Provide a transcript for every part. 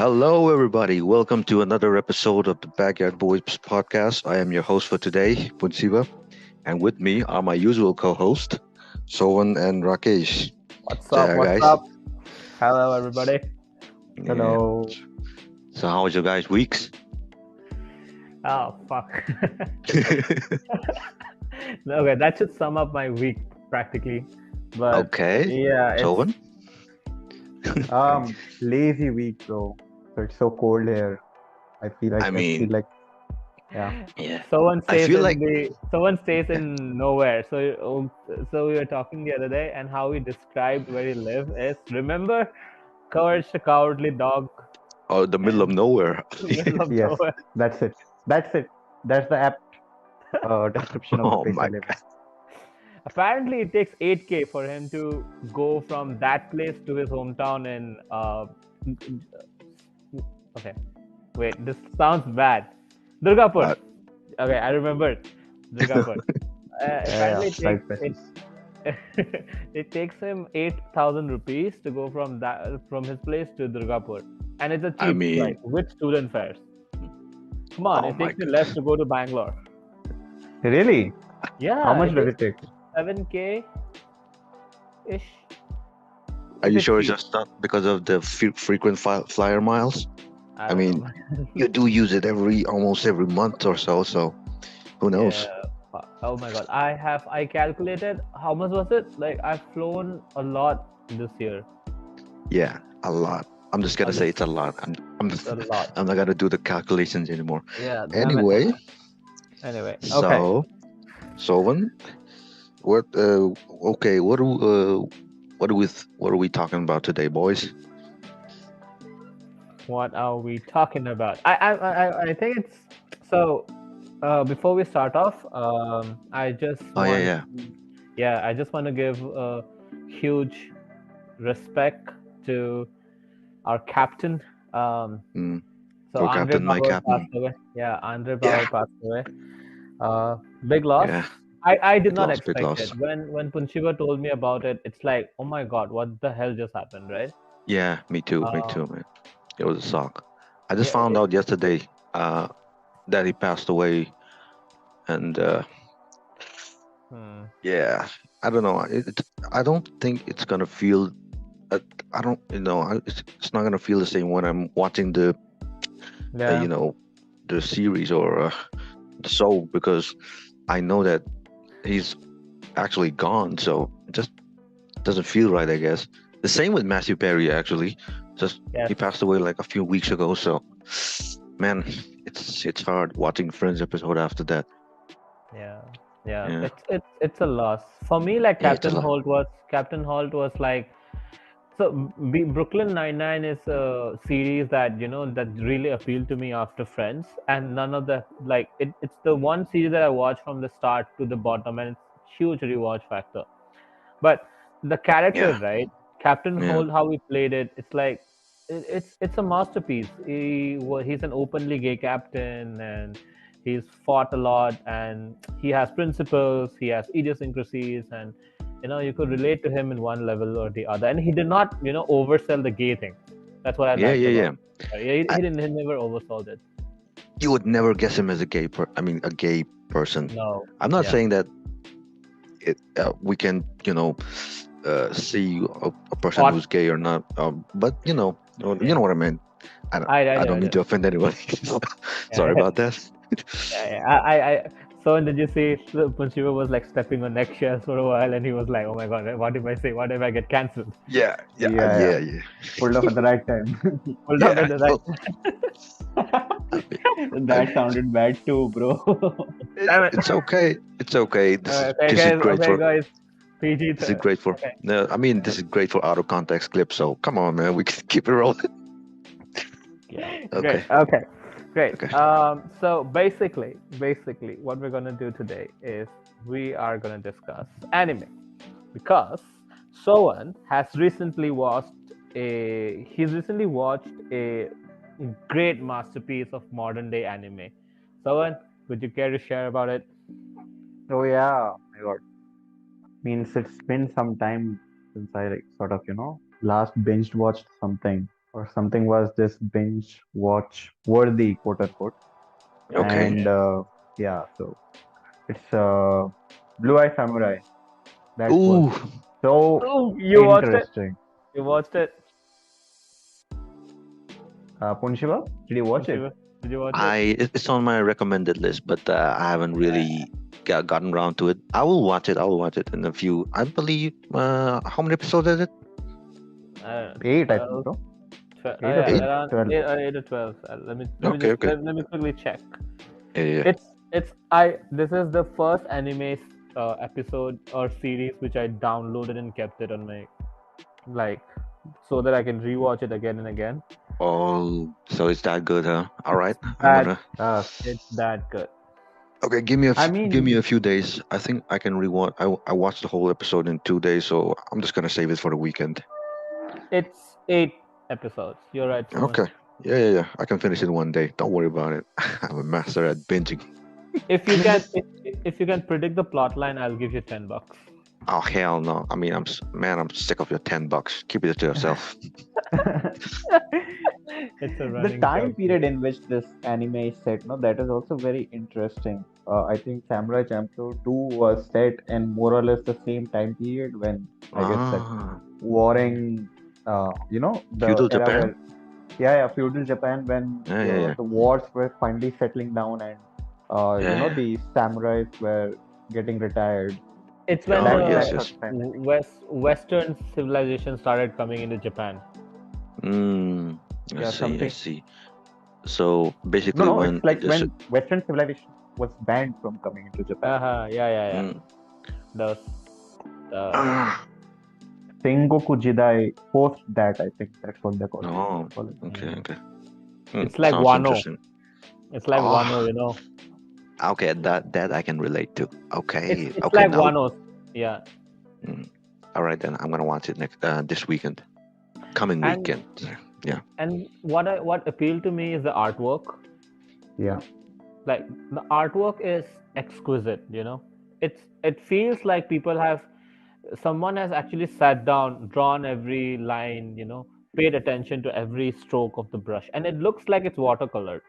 Hello, everybody. Welcome to another episode of the Backyard Boys podcast. I am your host for today, Punsiba, and with me are my usual co-host, Sovan and Rakesh. What's So, up? yeah, What's guys. up? Hello, everybody. Yeah. Hello. So, how was your guys' weeks? Oh, fuck. Okay, that should sum up my week practically. But Okay, yeah, Sovan. Lazy week, bro. So it's so cold here. I feel like I I feel mean, like yeah. yeah. someone I stays feel in like the someone stays in nowhere. So we were talking the other day, and how we described where he live is remember, Courage the Cowardly Dog, the middle of nowhere. middle of Yes, nowhere. that's it. That's it. That's the apt description of the Oh place I my live God. Apparently, it takes 8K for him to go from that place to his hometown in. Okay, wait, this sounds bad. Durgapur. But Okay, I remembered. Durgapur. Yeah, Apparently, it right takes places. it takes him 8,000 rupees to go from his place to Durgapur, and it's a I cheap mean, flight with student fares. Come on, oh it my takes me less goodness. to go to Bangalore. Really? How Yeah, much it does is it take? 7K ish. Are If you it's sure it's cheap. just not because of the frequent flyer miles? I I don't mean, know. you do use it almost every month or so. So who Yeah. knows? Oh my god. I calculated how much was it? Like I've flown a lot this year. Yeah, a lot. I'm just A gonna say lot. it's a lot. I'm It's a lot. I'm not gonna do the calculations anymore. Yeah, damn it. Anyway, Anyway. Okay. so Sovan, what? Okay, what are we talking about today, boys? What are we talking about? I think it's so before we start off, I just Oh yeah, want yeah. yeah, I just want to give a huge respect to our captain. Mm, So your Andre captain, my Bauer passed captain. away. Yeah, Andre Yeah, Bauer passed away. Uh, Big loss. yeah. I did Big not loss, big expect loss. it. When Punshiva told me about it, it's like, oh my god, what the hell just happened, right? Yeah, me Uh, too, man. It was a shock. I just yeah, found out yesterday that he passed away, and hmm, yeah, I don't know. I don't think it's gonna feel. Uh, I don't, it's not gonna feel the same when I'm watching uh, yeah, you know, the series or the show because I know that he's actually gone. So it just doesn't feel right, I guess. The same with Matthew Perry, actually. Just yes, he passed away like a few weeks ago. So, man, it's hard watching Friends episode after that. yeah, yeah. Yeah, It's a loss for me. Like yeah, it's a lot. Captain Holt was like so. Brooklyn Nine-Nine is a series that that really appealed to me after Friends, and none of the like it's the one series that I watched from the start to the bottom, and it's huge rewatch factor. But the character, Yeah, right? Captain yeah, Holt, how he played it, it's like it's a masterpiece. He's an openly gay captain, and he's fought a lot, and he has principles, he has idiosyncrasies, and you could relate to him in one level or the other. And he did not oversell the gay thing. That's what I yeah, liked yeah, about yeah. it. He never oversold it. You would never guess him as a a gay person. No. I'm not Yeah. saying that we can, see a person Or who's gay or not. But you yeah. know what I mean. I I know. don't I mean know. to offend anybody. Sorry Yeah. about that. Yeah, so did you see Punshiva was like stepping on eggshells for a while, and he was like, "Oh my god, what if I say? What if I get cancelled?" Yeah, yeah, Yeah, yeah. yeah. Pulled off at the right time. Pulled up Yeah. at the right. Well, I, That sounded bad too, bro. Damn it! it's okay. It's okay. Okay, This is guys. great Okay, for guys. PG. this is great for. Okay. No, I mean this is great for out of context clips. So come on, man. We can keep it rolling. Yeah. Great. Okay. Okay. Great. Okay. So basically, what we're gonna do today is we are gonna discuss anime because Sohan has recently watched a great masterpiece of modern day anime. Sohan, would you care to share about it? Oh yeah, my God. Means it's been some time since I like sort of last binged watched something. or something was this binge watch worthy, quote unquote. Okay. And yeah, so it's Blue Eye Samurai. That was Ooh, so Oh, you watched it? interesting. You watched it? Punishiva, did you watch it? Shiva? Did you watch it? it's on my recommended list, but I haven't really gotten around to it. I will watch it. I will watch it in a few. I believe. How many episodes is it? Uh, 8, I think 12, so. 12, 8 or Eight. 12. around 12. 8 or 12. Let me Okay. just Okay. let me quickly check. Yeah. It's this is the first anime episode or series which I downloaded and kept it on my like so that I can rewatch it again and again. Oh, so it's that good, huh? All right. I'm That gonna. Uh, it's that good. Okay, I give me mean, a few days. I think I can rewatch. I watched the whole episode in 2 days, so I'm just gonna save it for the weekend. It's 8 episodes. You're right, Suman. Okay. Yeah. I can finish it in one day. Don't worry about it. I'm a master at binging. If I you mean can this. if you can predict the plot line, I'll give you $10. Oh hell no! I mean, I'm sick of your $10. Keep it to yourself. It's a The running time joke. period in which this anime is set, no, that is also very interesting. I think Samurai Champloo 2 was set in more or less the same time period when I guess that Ah, warring, the feudal era Japan. where, yeah, feudal Japan when Yeah. the wars were finally settling down and, Yeah. the samurais were getting retired. It's So when Oh that yes, the sort yes. of time, I think. Western civilization started coming into Japan. I Yeah, see. I something. see. So No, basically, no, when it's like this. when Western civilization was banned from coming into Japan. Yeah. Mm, Those uh, ah, Sengoku Jidai post that, I think that's what they call it. no. Call it. Okay. mm, Okay. it's like Sounds Wano. interesting. It's like Wano, Oh, you know. okay. That I can relate to. It's Okay. it's Okay. like Now. Wano. Yeah. Mm, all right then. I'm gonna watch it next this weekend. Coming And weekend. Yeah. what appealed to me is the artwork. Yeah. Like the artwork is exquisite, you know. It feels like someone has actually sat down, drawn every line, you know, paid attention to every stroke of the brush, and it looks like it's watercolored.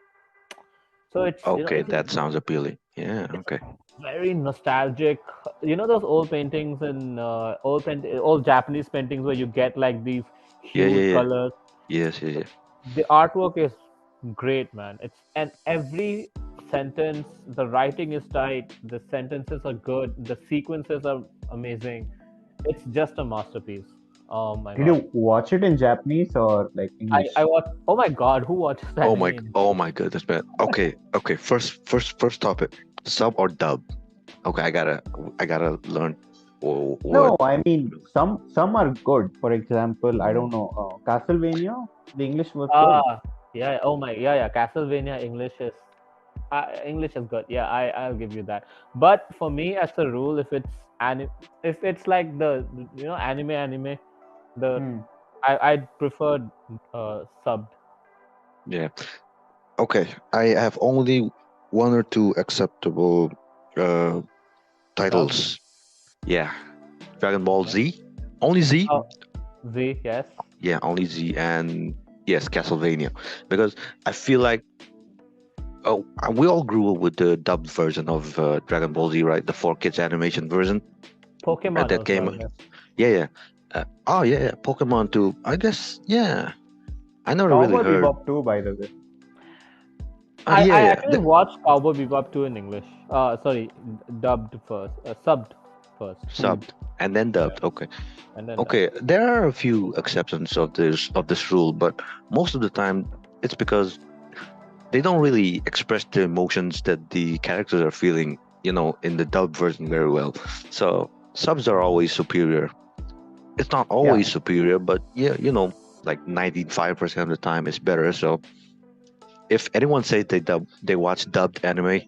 So Okay. That sounds appealing. Yeah. it's Okay. very nostalgic. You know those old paintings and old Japanese paintings where you get like these hued Yeah. colors. Yes. Yeah. The artwork is great, man. And every sentence, the writing is tight, the sentences are good, the sequences are amazing. It's just a masterpiece. Oh my Did god. you watch it in Japanese or like I English? watch. Oh my god, who watches anime? Oh my goodness, man. Okay. First topic. Sub or dub? Okay, I gotta learn what. No, I mean some are good. For example, I don't know, Castlevania, the English was good. Yeah. Oh my, yeah. Castlevania English is good. Yeah, I'll give you that. But for me, as a rule, if it's like the anime, the Hmm. I'd prefer subbed. Yeah. Okay, I have only one or two acceptable uh Dub. titles. Yeah, Dragon Ball Yeah. Z. Only Z. Oh, Z, yes. Yeah, only Z, and yes, Castlevania, because I feel like we all grew up with the dubbed version of Dragon Ball Z, right? The 4 kids animation version Pokemon that also, came. I guess. Yeah. Yeah. Pokemon too. I guess. Yeah. I never really Cowboy heard. Bebop too, by the way. I Yeah. actually watched Cowboy Bebop 2 in English. Sorry, dubbed first, subbed first, Hmm. Subbed and then yeah, dubbed. Okay. and then dubbed. Okay. There are a few exceptions of this rule, but most of the time it's because they don't really express the emotions that the characters are feeling, in the dubbed version very well. So subs are always superior. It's not Yeah. always superior, but yeah, like 95% of the time it's better. So if anyone says they watch dubbed anime,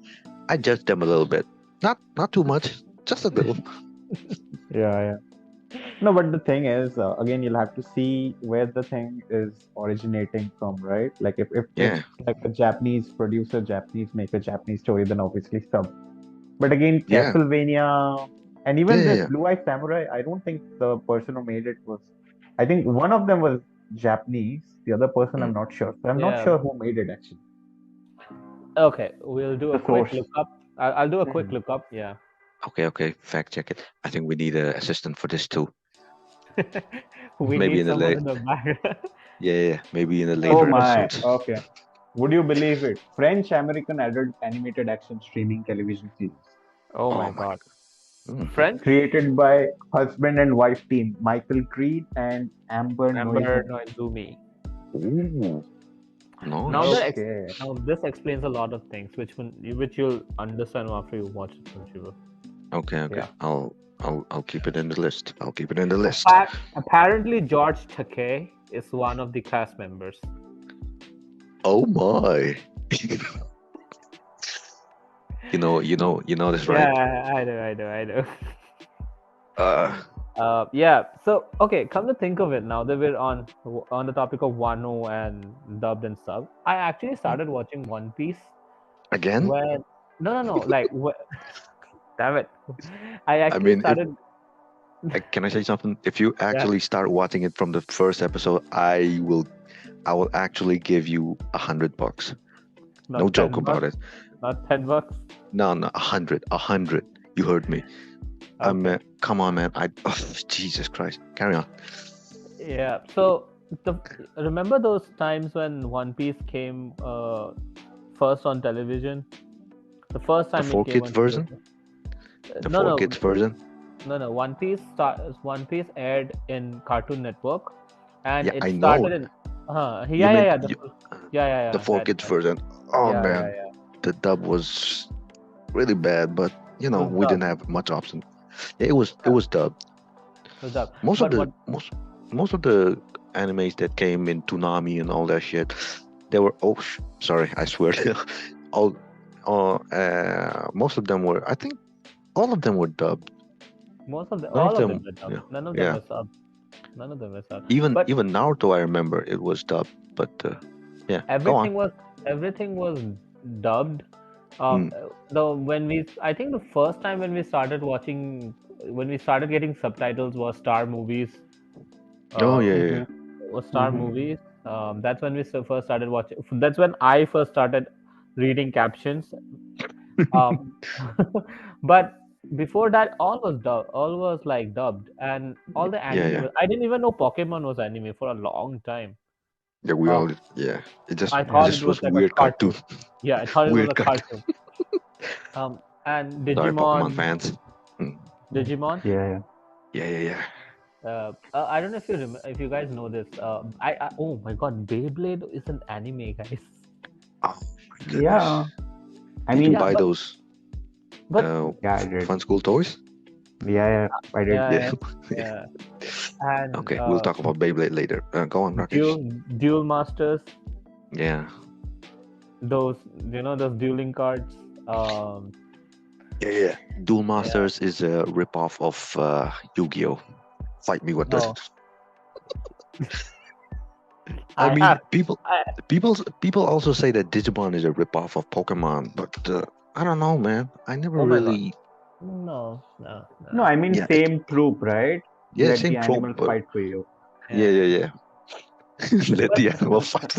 I judge them a little bit. Not too much, just a little. Yeah. No, but the thing is, again, you'll have to see where the thing is originating from, right? Like if it's Yeah, like a Japanese producer, Japanese make a Japanese story, then obviously sub. But again, yeah, Castlevania and yeah, even yeah, this yeah. Blue Eye Samurai, I don't think the person who made it was. I think one of them was Japanese. The other person I'm Mm. not sure. So I'm not Yeah. sure who made it actually. Okay, we'll do a The quick source. look up. I'll do a quick Mhm. look up. Yeah. Okay. Fact check it. I think we need an assistant for this too. We Maybe need in the someone late. in the background. Yeah. Maybe in the Oh later my. episodes. Okay. Would you believe it? French American adult animated action streaming television series. Oh my Oh my. god. Mm. French? Created by husband and wife team Michael Creed and Amber Amber Noizumi. Noizumi. Ooh. Now Nice. Okay. now this explains a lot of things, which you'll understand after you watch it, Shiva. Okay. Yeah. I'll keep it in the list. I'll keep it in the list. Apparently, George Takei is one of the cast members. Oh my. You know this, right? Yeah, I know. Uh, Yeah. So, okay, come to think of it, now that we're on the topic of Wano and dubbed and sub, I actually started watching One Piece again? when no, like damn it, I I actually mean, if started. can I say something? If you Yeah, actually start watching it from the first episode, I will actually give you $100. No not joke 10 about bucks, it. not $10. No, 100. You heard me. Okay. Come on, man. Oh, Jesus Christ. Carry on. Yeah. So the remember those times when One Piece came first on television? The first The time it four came kids on version. television. The No, four no, kids version. no. One Piece aired in Cartoon Network, and Yeah, it I know. started in. You mean Yeah. the four That, kids version? Oh man, yeah. the dub was really bad, but It was we didn't dubbed. have much option. Yeah, it was dubbed. It was dubbed. Most of But the what? most of the animes that came in Toonami and all that shit, they were sorry, I swear. all Most of them were, I think all of them were dubbed. None of All of them them, were yeah, dubbed. None of them yeah. were sub. None of them were sub. Even But even Naruto, I remember it was dubbed, but yeah, go on. everything was everything was dubbed. Mm. The when we I think the first time when we started getting subtitles was Star Movies. Oh yeah, Um, yeah. Mhm. was Star Mhm. Movies. That's when we first started watching. That's when I first started reading captions. Um, but before that, all was like dubbed, and all the Yeah, anime yeah. was. I didn't even know Pokemon was anime for a long time. Yeah, we Uh, all, yeah. I It thought Yeah. it just was was like a weird cartoon. cartoon. Yeah, I thought it was Weird a cartoon. cartoon. And Sorry, Pokemon fans. Mm. Digimon. Yeah. Yeah. I don't know if you guys know this. Oh my god, Beyblade is an anime, guys. Oh my Yeah. goodness. I Did you mean, Yeah, buy those but yeah, I did. fun school toys? Yeah, I did. Yeah. yeah, yeah. And Okay, we'll talk about Beyblade later. Go on, Rakesh. Duel Masters, Yeah. those those dueling cards. Yeah. Duel Yeah. Masters is a ripoff of Yu-Gi-Oh! Fight me with this. Oh, I I mean, have. I, people also say that Digimon is a ripoff of Pokemon, but I don't know, man. I never oh my god. really. No, No. I mean Yeah, same troop, right? yeah, Let same the trope, animals but fight for you. Yeah. yeah. Let But the animal fight.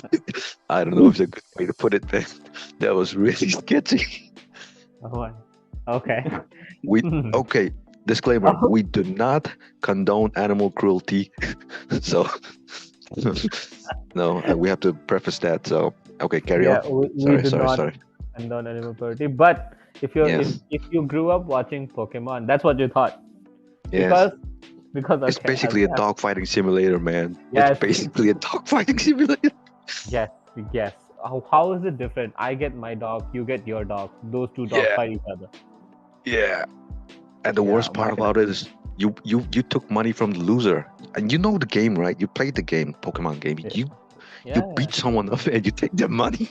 I don't know if it's a good way to put it, man. That was really sketchy. oh, okay. We okay. Disclaimer: Oh, we do not condone animal cruelty. So no, we have to preface that. So okay, carry yeah, on. we do Sorry. not condone animal cruelty. But Yes, if you grew up watching Pokemon, that's what you thought. yes. Because It's okay, basically a dogfighting simulator, man. It's yes, basically a dogfighting simulator. yes, yes. How is it different? I get my dog, you get your dog. Those two dogs Yeah, fight each other. yeah. And the Yeah, worst part about it is you took money from the loser, and you know the game, right? You played the game, Pokemon game. Yeah. You Yeah, beat someone up and you take their money.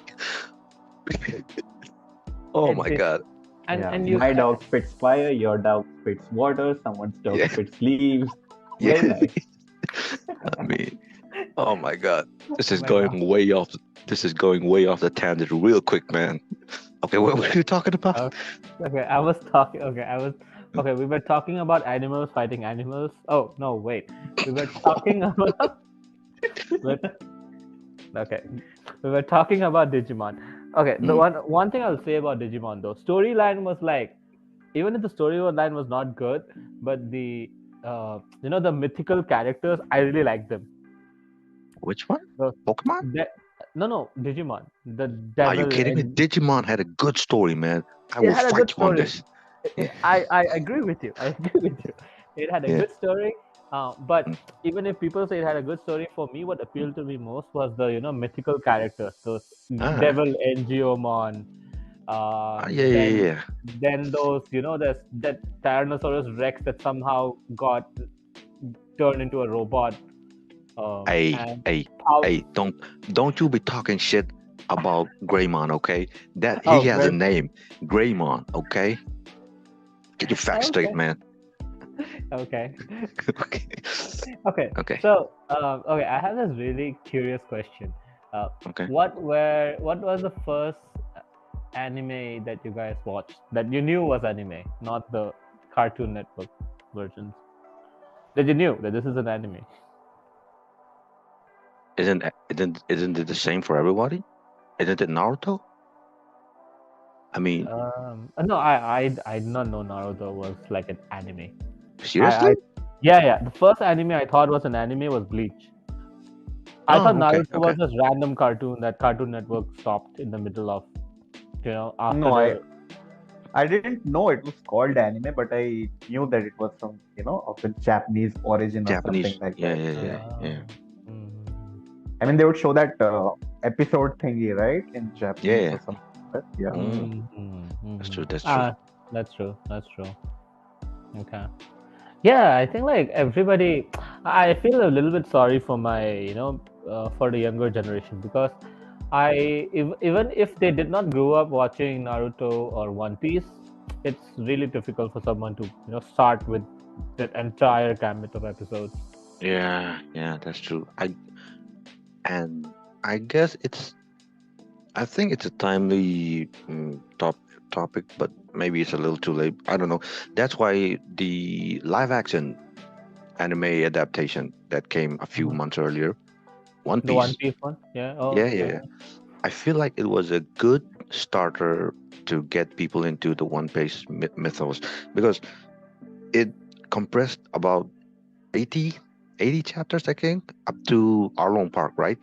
Oh my it's god. and you my dog spits fire, your dog spits water, someone's dog Yeah, spits leaves. yeah. Very nice. I mean, oh my god, this oh is my god. going way off. This is going way off the tangent real quick, man. Okay, what were you talking about? Okay, I was talking. Okay. We were talking about animals fighting animals. Oh no, wait. We were talking about but okay, we were talking about Digimon. Okay, the one thing I'll say about Digimon though, storyline was like, even if the storyline was not good, but the the mythical characters, I really like them. Which one? The, Pokemon? no, Digimon, the Are you devil, kidding me? and Digimon had a good story, man. I it will had a good fight you on story. this. I agree with you. I agree with you. It had a Yeah. good story, but Mm. even if people say it had a good story, for me, what appealed to me most was the mythical characters, those Ah, devil Angiomon, yeah, yeah, yeah. then those there's that Tyrannosaurus Rex that somehow got turned into a robot, Hey, and hey, how hey! Don't you be talking shit about Greymon, okay? That he oh has a great. name, Greymon, okay? Get your facts straight, Okay, man. okay, Okay, okay. okay, So okay, I have this really curious question. Uh, okay. what was the first anime that you guys watched that you knew was anime, not the Cartoon Network versions? That you knew that this is an anime. Isn't it the same for everybody? Isn't it Naruto? I mean, No, I did not know Naruto was like an anime. I seriously? yeah. The first anime I thought was an anime was Bleach. I thought Oh, okay, Naruto okay. was this random cartoon that Cartoon Network stopped in the middle of, after No, I the. I didn't know it was called anime, but I knew that it was from, of a Japanese origin or something Japanese. like Yeah, that. yeah, Yeah. yeah, yeah, Mm, I mean, they would show that episode thingy, right, in yeah, Japanese yeah. or something like that. Yeah. Mm, mm, mm, that's mm. true. That's true. Ah, that's true. That's true. Okay. Yeah, I think like everybody, I feel a little bit sorry for my, for the younger generation because even if they did not grow up watching Naruto or One Piece, it's really difficult for someone to, start with that entire gamut of episodes. Yeah, yeah, that's true. And I guess I think it's a timely topic, but maybe it's a little too late. I don't know. That's why the live action anime adaptation that came a few Mhm. months earlier, One The One Piece. Piece one, yeah. Oh, Yeah, yeah, yeah. yeah. I feel like it was a good starter to get people into the One Piece mythos because it compressed about 80, 80 chapters, I think, up to Arlong Park, right?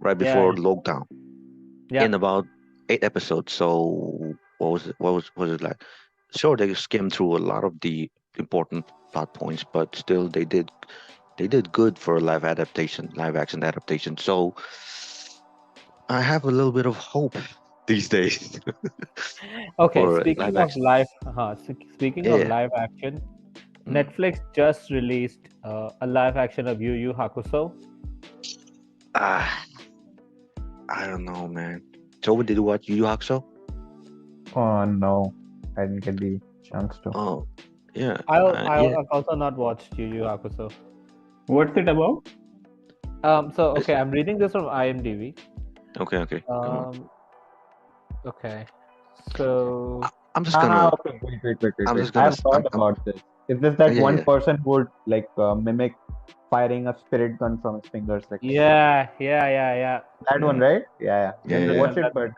Right Yeah, before lockdown yeah. in about 8 episodes. So what was it? Was it like? Sure, they skimmed through a lot of the important plot points, but still they did good for a live action adaptation. So I have a little bit of hope these days Okay, for live action. speaking of Yeah. live action, Mm. Netflix just released a live action of Yu Yu Hakusho. Ah, I don't know, man. So did you watch Yu Yu Hakusho? Oh no, I didn't get the chance to. Oh, yeah, yeah. I've also not watched Yu Yu Hakusho. What's it about? So It's, okay, I'm reading this from IMDb. okay, okay. Come on. Um, okay, so I'm just gonna. Okay. I'm Wait. just I gonna. have heard I'm. about this. Is this that Yeah, one yeah, person who would like mimic firing a spirit gun from his fingers? Like yeah. that one, mm, right? Yeah. yeah, Didn't yeah. watch That's it, but one.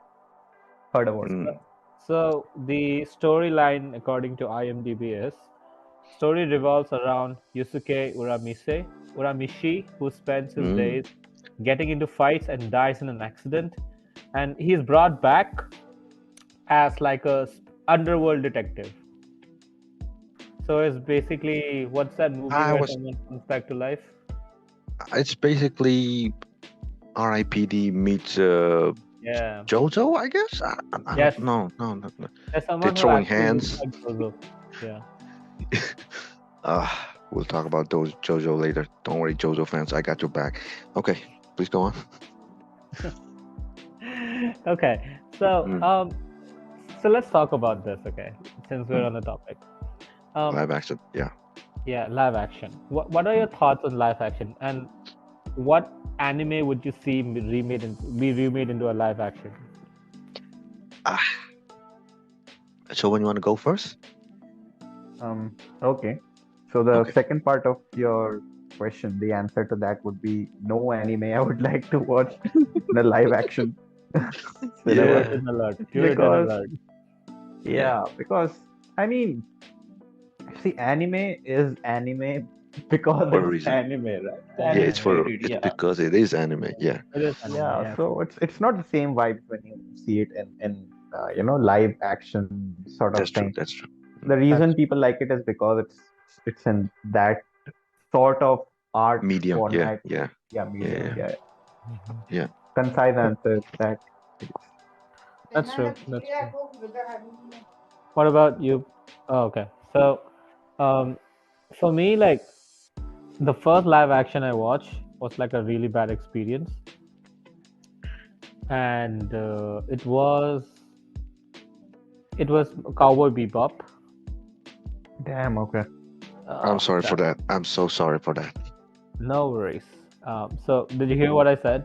heard about it. Mm, So the storyline, according to IMDb, is story revolves around Yusuke Uramishi, who spends his mm. days getting into fights and dies in an accident, and he's brought back as like a underworld detective. So it's basically what's that movie I where was. someone comes back to life? It's basically R.I.P.D. meets Yeah. JoJo, I guess. I don't. Yes. No, no, no, no. There's They're someone who throwing actually looks hands. like Jojo. Yeah. Uh, we'll talk about those JoJo later. Don't worry, JoJo fans. I got your back. Okay, please go on. Okay. So Mm, so let's talk about this. Okay, since we're mm. on the topic. Um, Live action. Yeah. yeah, live action. What are your thoughts on live action, and what anime would you see be remade into a live action? Ah, so when you want to go first? Okay. So the Okay. second part of your question, the answer to that would be no anime I would like to watch the live action cinema. Yeah. Puritan alert. Puritan Because alert. Yeah. because I mean, see, anime is anime because For a it's reason. anime, right? Yeah, Anime. it's because it is anime. Yeah. It is anime. Yeah, Yeah. so it's not the same vibe when you see it in live action sort of That's true. thing. That's true. The That's reason people like it is because it's in that sort of art Medium. Yeah. format. Yeah. Yeah, Yeah. medium. Yeah. Yeah, Yeah. concise answer is that. That's true. That's true. What about you? Oh, okay. So, um, for me, like the first live action I watched was like a really bad experience, and it was Cowboy Bebop. Damn. Okay. I'm sorry for That that. I'm so sorry for that. no worries. So did you hear what I said?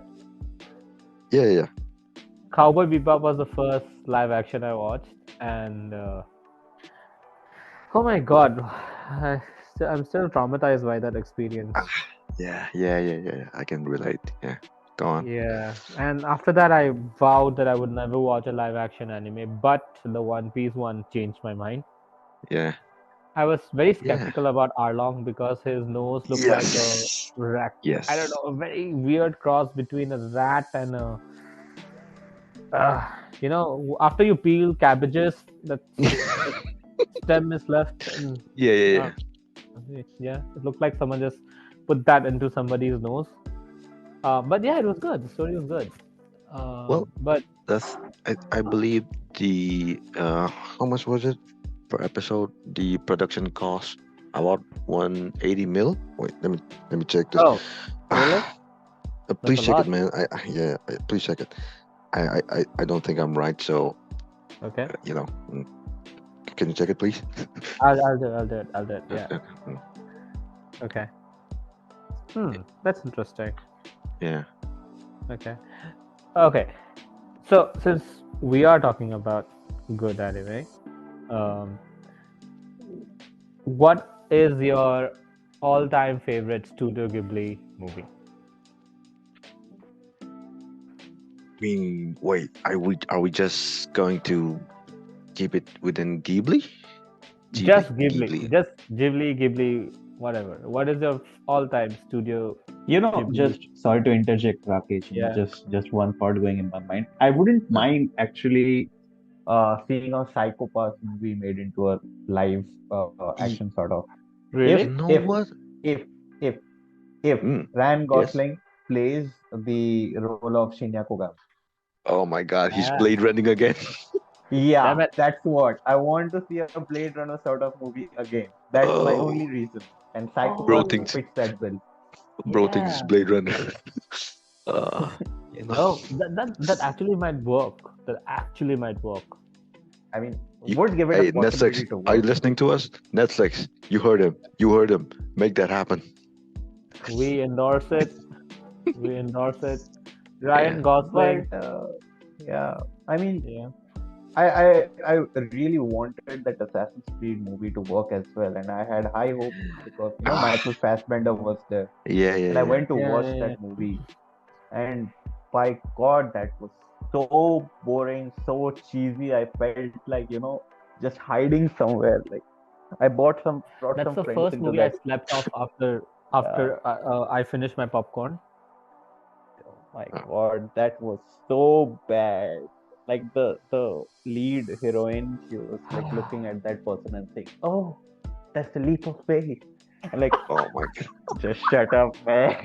Yeah. Yeah. Cowboy Bebop was the first live action I watched, and oh my god, I'm still traumatized by that experience. Yeah. I can relate. Yeah. Go on. Yeah, and after that, I vowed that I would never watch a live action anime, but the One Piece one changed my mind. Yeah. I was very Yeah. skeptical about Arlong because his nose looked like a Yes. rat. I don't Yes. know, a very weird cross between a rat and a. After you peel cabbages, the stem is left, and Yeah. yeah, it looked like someone just put that into somebody's nose. But yeah, it was good. The story was good. Well, But that's I believe the how much was it per episode? The production cost about 180 mil. Wait, let me check this. oh, really? Please That's a check it, lot. man. Please check it. I don't think I'm right. So Okay, can you check it, please? I'll do it. Yeah. Mm, Okay. That's interesting. Yeah. Okay. Okay. So since we are talking about good anime, um, what is your all-time favorite Studio Ghibli movie? I mean, wait. Are we just going to keep it within Ghibli? Just Ghibli. Ghibli. Just Ghibli, whatever. What is your all-time Studio Ghibli? Just sorry to interject, Rakesh. Yeah. Just one thought going in my mind. I wouldn't mind actually Seeing a Psychopass movie made into a live action sort of. Really? You know If what? if if if Mm, Ryan yes. Gosling plays the role of Shinya Kogami. Oh my God, he's Ah, Blade running again. damn Yeah, it. that's what I want to see, a Blade Runner sort of movie again. That's my only Oh, reason. And bro Psychopass thinks fits that bill. it's Yeah. Blade Runner. uh, you know, Oh, that actually might work. That actually might work. I mean, you, would give it a hey possibility Netflix, to are you work. listening to us? Netflix, you heard him. You heard him. Make that happen. We endorse it. We endorse it. Yeah. Ryan Gosling. But yeah, I mean, Yeah. I really wanted that Assassin's Creed movie to work as well, and I had high hopes because Michael Ah, Fassbender was there, and I yeah. went to Yeah. watch that movie, and by God, that was so boring, so cheesy. I felt like just hiding somewhere. Like I brought That's some the friends first into movie I that. slept off Uh, after I finished my popcorn. oh my Ah, God, that was so bad. Like the lead heroine, she was like looking at that person and saying, "Oh, that's the leap of faith." And like, oh my God. just shut up, man.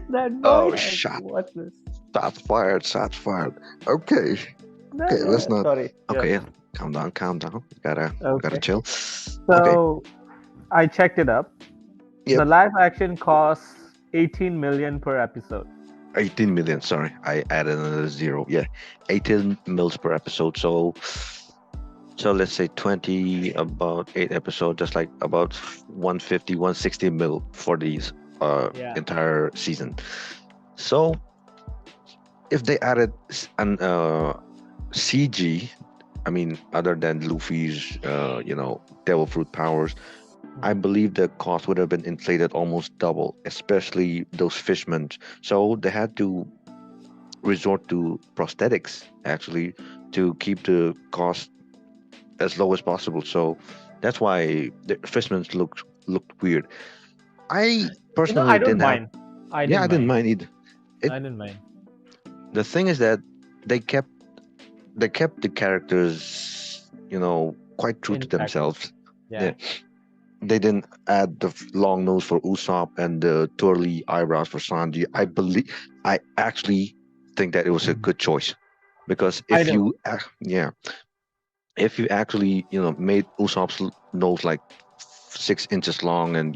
That boy Oh, has shot. what's this? Shots fired. Shots fired. Okay. That Okay. Let's not. Sorry. Okay. Yeah. Calm down. Calm down. Gotta okay. chill. Okay. So I checked it up. Yep. The live action costs 18 million per episode. 18 million. Sorry, I added another zero. Yeah, 18 mils per episode. So let's say 20, about 8 episodes, just like about 150, 160 mil for these Yeah. entire season. So if they added an CG, I mean, other than Luffy's devil fruit powers, I believe the cost would have been inflated almost double, especially those fishmen. So they had to resort to prosthetics actually to keep the cost as low as possible. So that's why the fishmen looked weird. I I personally don't didn't have. mind. I Yeah, didn't I didn't mind. mind either. It I didn't mind. The thing is that they kept the characters, quite true to Intact. themselves. Yeah. Yeah, they didn't add the long nose for Usopp and the twirly eyebrows for Sanji. I actually think that it was a good choice because I know. if you actually made Usopp's nose like 6 inches long and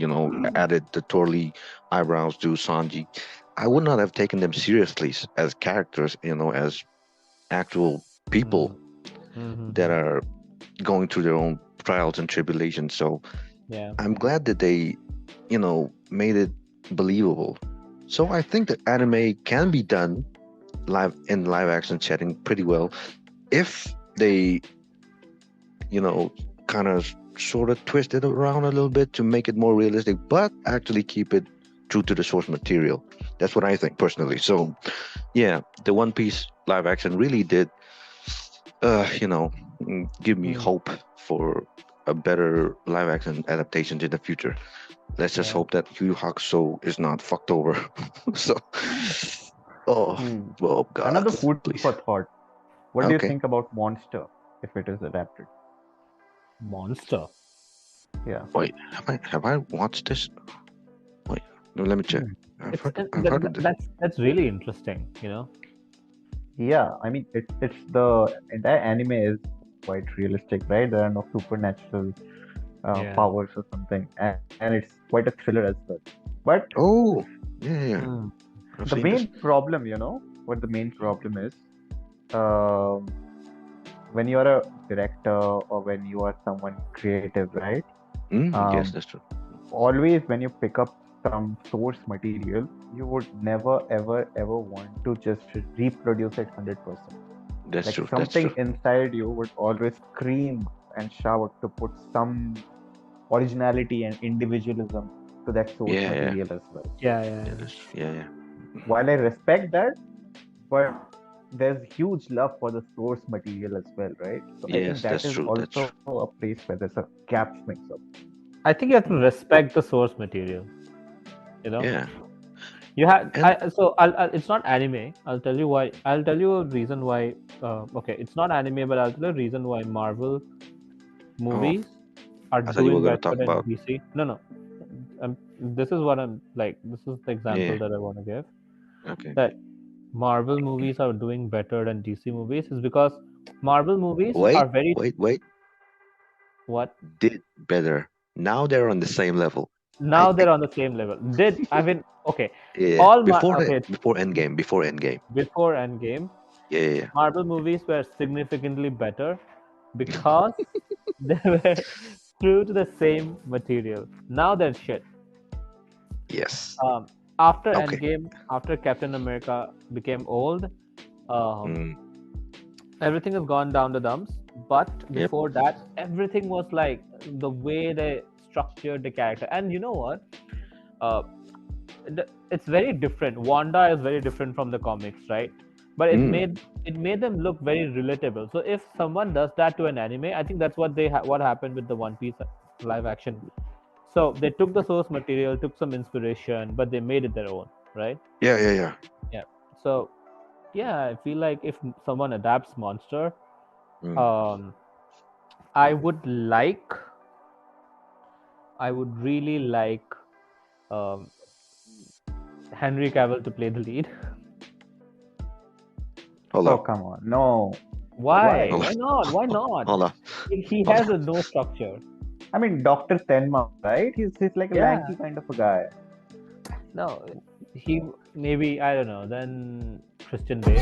added the twirly eyebrows to Sanji, I would not have taken them seriously as characters, as actual people that Mm-hmm. are going through their own trials and tribulations. So Yeah. I'm glad that they, made it believable. So I think that anime can be done live action setting pretty well if they, kind of sort of twist it around a little bit to make it more realistic, but actually keep it true to the source material. That's what I think personally. So yeah, the One Piece live action really did give me Mm. hope for a better live action adaptations in the future. Let's just Yeah. hope that Yu Yu Hakusho is not fucked over. So, oh, Hmm. well, God, Another food please. for thought. What do you Okay. think about Monster if it is adapted? Monster. Yeah. Wait, have I watched this? Wait, no, let me check. It's I've heard of this. that's really interesting. Yeah, I mean it's the entire anime is quite realistic, right? There are no supernatural Yeah. powers or something, and it's quite a thriller as well. But Oh, yeah. Mm. I've the seen main this. problem, what the main problem is, um, when you are a director or when you are someone creative, right? Yes, Um, that's true. always when you pick up some source material, you would never ever want to just reproduce it 100%. That's Like true. That's something true. inside you would always scream and shout to put some originality and individualism to that source Yeah, yeah, material as well. Yeah. yeah. While I respect that, but there's huge love for the source material as well, right? So I think Yes, that that's is true. That's also true. a place where there's a gaps mix up. I think you have to respect the source material. Yeah, You have. and It's not anime. I'll tell you why. I'll tell you a reason why. Okay, it's not anime, but I'll tell you a reason why Marvel oh, movies are I thought you were doing gonna better talk than about. DC. No. This is what I'm like. This is the example Yeah. that I want to give. Okay. That Marvel movies are doing better than DC movies is because Marvel movies Wait, are very wait. what? Did better. Now they're on the same level. Now I they're on the same level. Okay? yeah. All my Before the okay before Endgame. before Endgame, Yeah. Marvel movies were significantly better because they were true to the same material. Now they're shit. Yes. After Okay. Endgame, after Captain America became old, um, Mm, everything has gone down the dumps. But yep. before that, everything was like the way they structured the character. And you know what? Uh, it's very different. Wanda is very different from the comics, right? But it made them look very relatable. So if someone does that to an anime, I think that's what happened with the One Piece live action. So they took the source material, took some inspiration, but they made it their own, right? Yeah. Yeah. So yeah, I feel like if someone adapts Monster, Mm. um, I would like, I would really like um, Henry Cavill to play the lead. Hold Oh up. come on, no. Why? Why? Hold Why up. not? Why not? Hold up. He Hold has up. no structure. I mean Dr. Tenma, right? He's like a Yeah. lanky kind of a guy. No, he maybe I don't know. Then Christian Bale.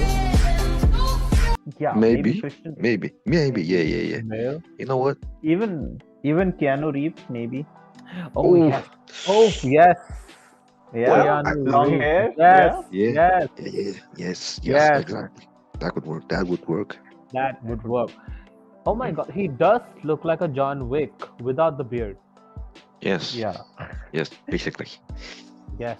Yeah, maybe Maybe. Christian. Maybe. Yeah. Bale. You know what? Even Keanu Reeves, maybe. Oh Ooh. yes. Oh yes. Yeah, Well, long Reeves. hair. Yes. yeah. Yes. Yes. Yes. Exactly. That would work. That would work. That would work. Oh my God, he does look like a John Wick without the beard. Yes. Yeah. Yes. Basically. Yes.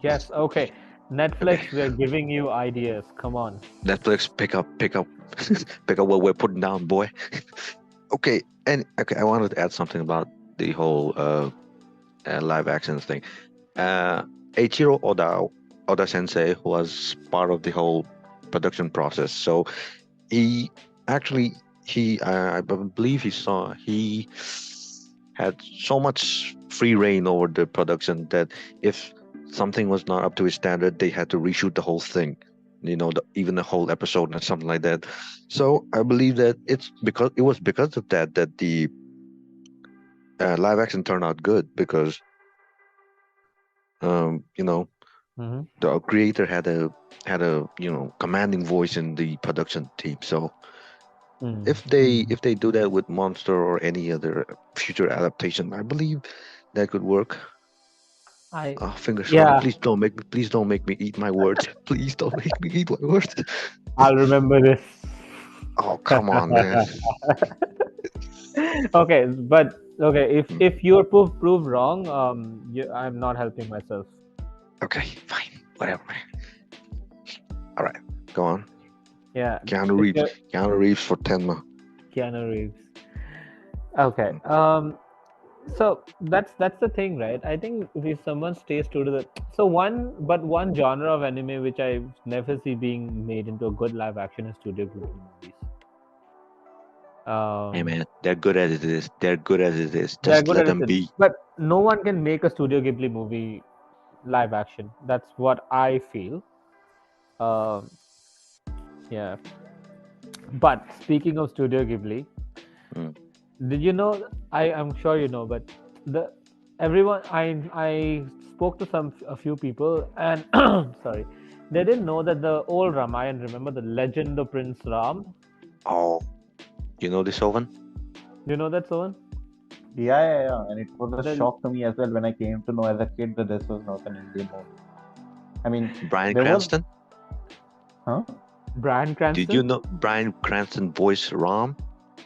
Yes. Okay. Netflix, we're giving you ideas. Come on. Netflix, pick up, pick up what we're putting down, boy. Okay, and okay, I wanted to add something about the whole live action thing. Uh, Eiichiro Oda Sensei was part of the whole production process. So he actually I believe he had so much free reign over the production that if something was not up to his standard, they had to reshoot the whole thing. Even the whole episode or something like that. So I believe that it was because of that the live action turned out good because um, you know Mm-hmm. the creator had a commanding voice in the production team. So if they do that with Monster or any other future adaptation, I believe that could work. I Oh, fingers crossed. Yeah, Please don't make me eat my words. Please don't make me eat my words. I'll remember this. Oh, come on, man. Okay, but okay, Mm. if you're proved wrong, I'm not helping myself. Okay, fine, whatever, man. All right, go on. Yeah, Keanu if Reeves. you're Keanu Reeves for Tenma. Keanu Reeves. Okay. So that's the thing, right? I think if someone stays true to the one genre of anime which I never see being made into a good live action is Studio Ghibli movies. Hey, man, they're good as it is. They're good as it is. They're Just good let at them it, be. but no one can make a Studio Ghibli movie live action. That's what I feel. Um, yeah. But speaking of Studio Ghibli, Mm. did you know? I'm sure you know, but the everyone I spoke to a few people and sorry, they didn't know that the old Ramayana. Remember the legend of Prince Ram? Oh, you know this, Sovan? You know that one? Yeah. And it was a The shock to me as well when I came to know as a kid that this was not an Indian movie. I mean, Bryan there was, Cranston? huh? Bryan Cranston. Did you know Bryan Cranston voiced Ram?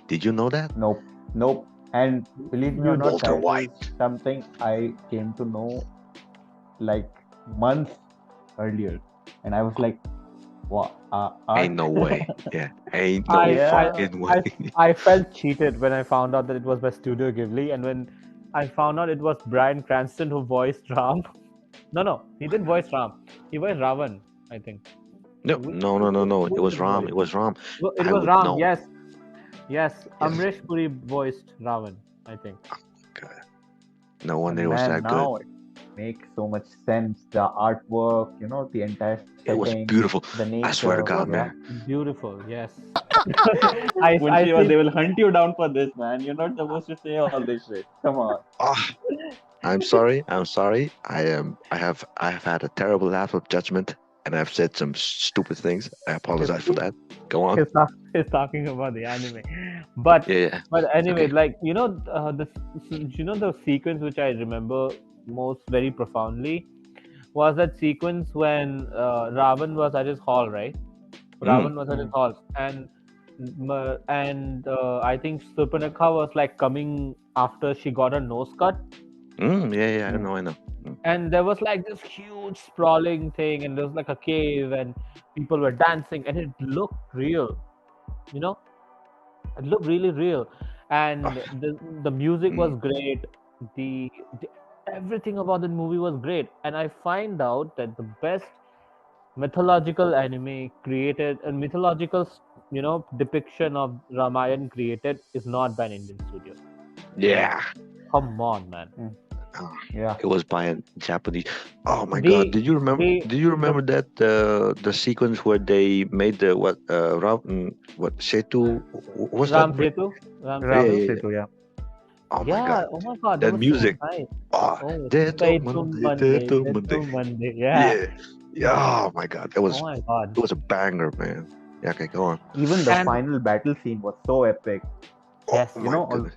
Did you know that? Nope. And believe me or not, Walter that White. is something I came to know like months earlier, and I was like, "What? Ain't no way. Yeah, ain't no I, I fucking I way. I felt cheated when I found out that it was by Studio Ghibli, and when I found out it was Bryan Cranston who voiced Ram. No, he didn't voice Ram. He voiced Ravan, I think. No, Which, no, no, which, no, no. It which was did he Ram. voice? It was Ram. It I was would Ram. know. Yes. Yes. Amrish Puri voiced Ravan, I think. God. No wonder and it was man, that good. now it makes so much sense. The artwork, the entire It was setting, beautiful. the nature. I swear to God, yeah. man. Beautiful. Yes. Shiva, feel they will hunt you down for this, man. You're not supposed to say all this shit. Come on. Ah, I'm sorry. I'm sorry. I have had a terrible lapse of judgment, and I've said some stupid things. I apologize for that. Go on. he's talking about the anime, but Yeah. anyway, Okay. like the sequence which I remember most very profoundly was that sequence when Ravan was at his hall, right? Ravan was at his hall, and I think Surpanakha was like coming after she got her nose cut, Yeah. I Mm. know. I know. and there was like this huge sprawling thing, and there was like a cave, and people were dancing, and it looked real, you know. It looked really real, and Ah, the music was mm. great. The everything about the movie was great, and I find out that the best mythological anime created and mythological depiction of Ramayana created is not by an Indian studio. Yeah. Come on, man. Ah, Yeah. it was by a Japanese. Oh my God! The Did you remember? the Did you the remember that the sequence where they made the what Setu? What's that? Ram Setu, Ram Yeah, Ram Setu. yeah, yeah. Setu, yeah. Oh my Yeah. God! Oh my God, that That was so music. nice. Oh, Oh, Deto Setu Monday, Monday, Deto Monday. Setu Monday. Yeah. Yeah, yeah. Oh my God! It Oh was my God. it was a banger, man. Yeah, okay, go on. Even the And final battle scene was so epic. Oh yes. my All goodness.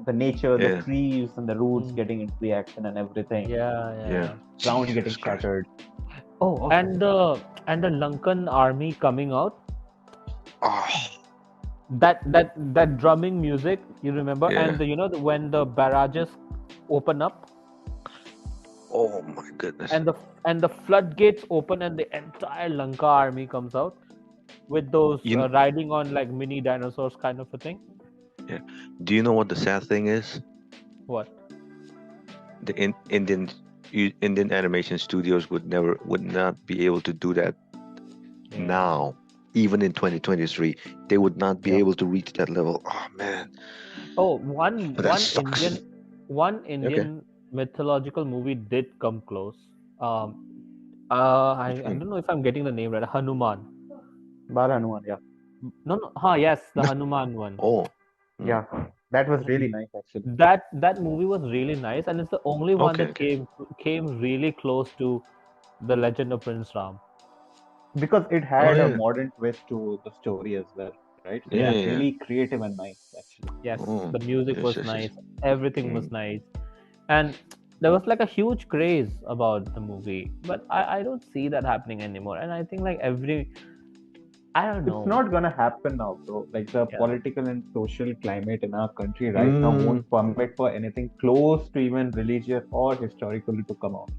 the nature, the Yeah, trees and the roots Mm. getting into reaction and everything. yeah. Ground getting Jesus Christ. shattered. Oh, also, And the Lankan army coming out. Oh, That drumming music, you remember? yeah. And when the barrages open up, Oh my goodness. and the floodgates open, and the entire Lanka army comes out with those You riding on like mini dinosaurs kind of a thing. do you know what the sad thing is? What? The Indian animation studios would not be able to do that Yeah. now. Even in 2023, they would not be Yeah. able to reach that level. Oh man, Oh, but that sucks. one Indian mythological movie did come close. I don't know if I'm getting the name right. Hanuman. Bala Hanuman, yeah. No. Yes, the Hanuman one. Oh, mm. Yeah. That was really nice actually. That movie was really nice, and it's the only one Okay, that came really close to the Legend of Prince Ram. Because it Oh had a yeah, modern twist to the story as well, right? So yeah, it was yeah. really creative and nice actually. Yes, Oh, the music yes, was yes, yes. nice, everything was Mm. nice, and there was like a huge craze about the movie. But I don't see that happening anymore, and I think like I don't know. It's not gonna happen now, bro. Like the Yeah. political and social climate in our country right now Mm. won't permit for anything close to even religious or historically to come out.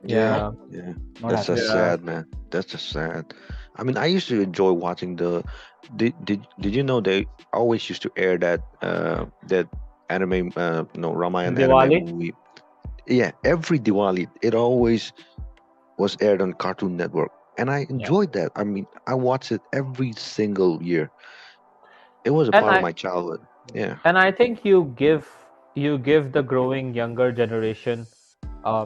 Yeah, yeah. Not That's just happening. sad, man. That's just sad. I mean, I used to enjoy watching the. Did you know they always used to air that anime no Ramayan Diwali? anime movie? Yeah, every Diwali it always was aired on Cartoon Network, and I enjoyed that. I mean, I watched it every single year. It was a And part of I my childhood. Yeah. and I think you give the growing younger generation, uh,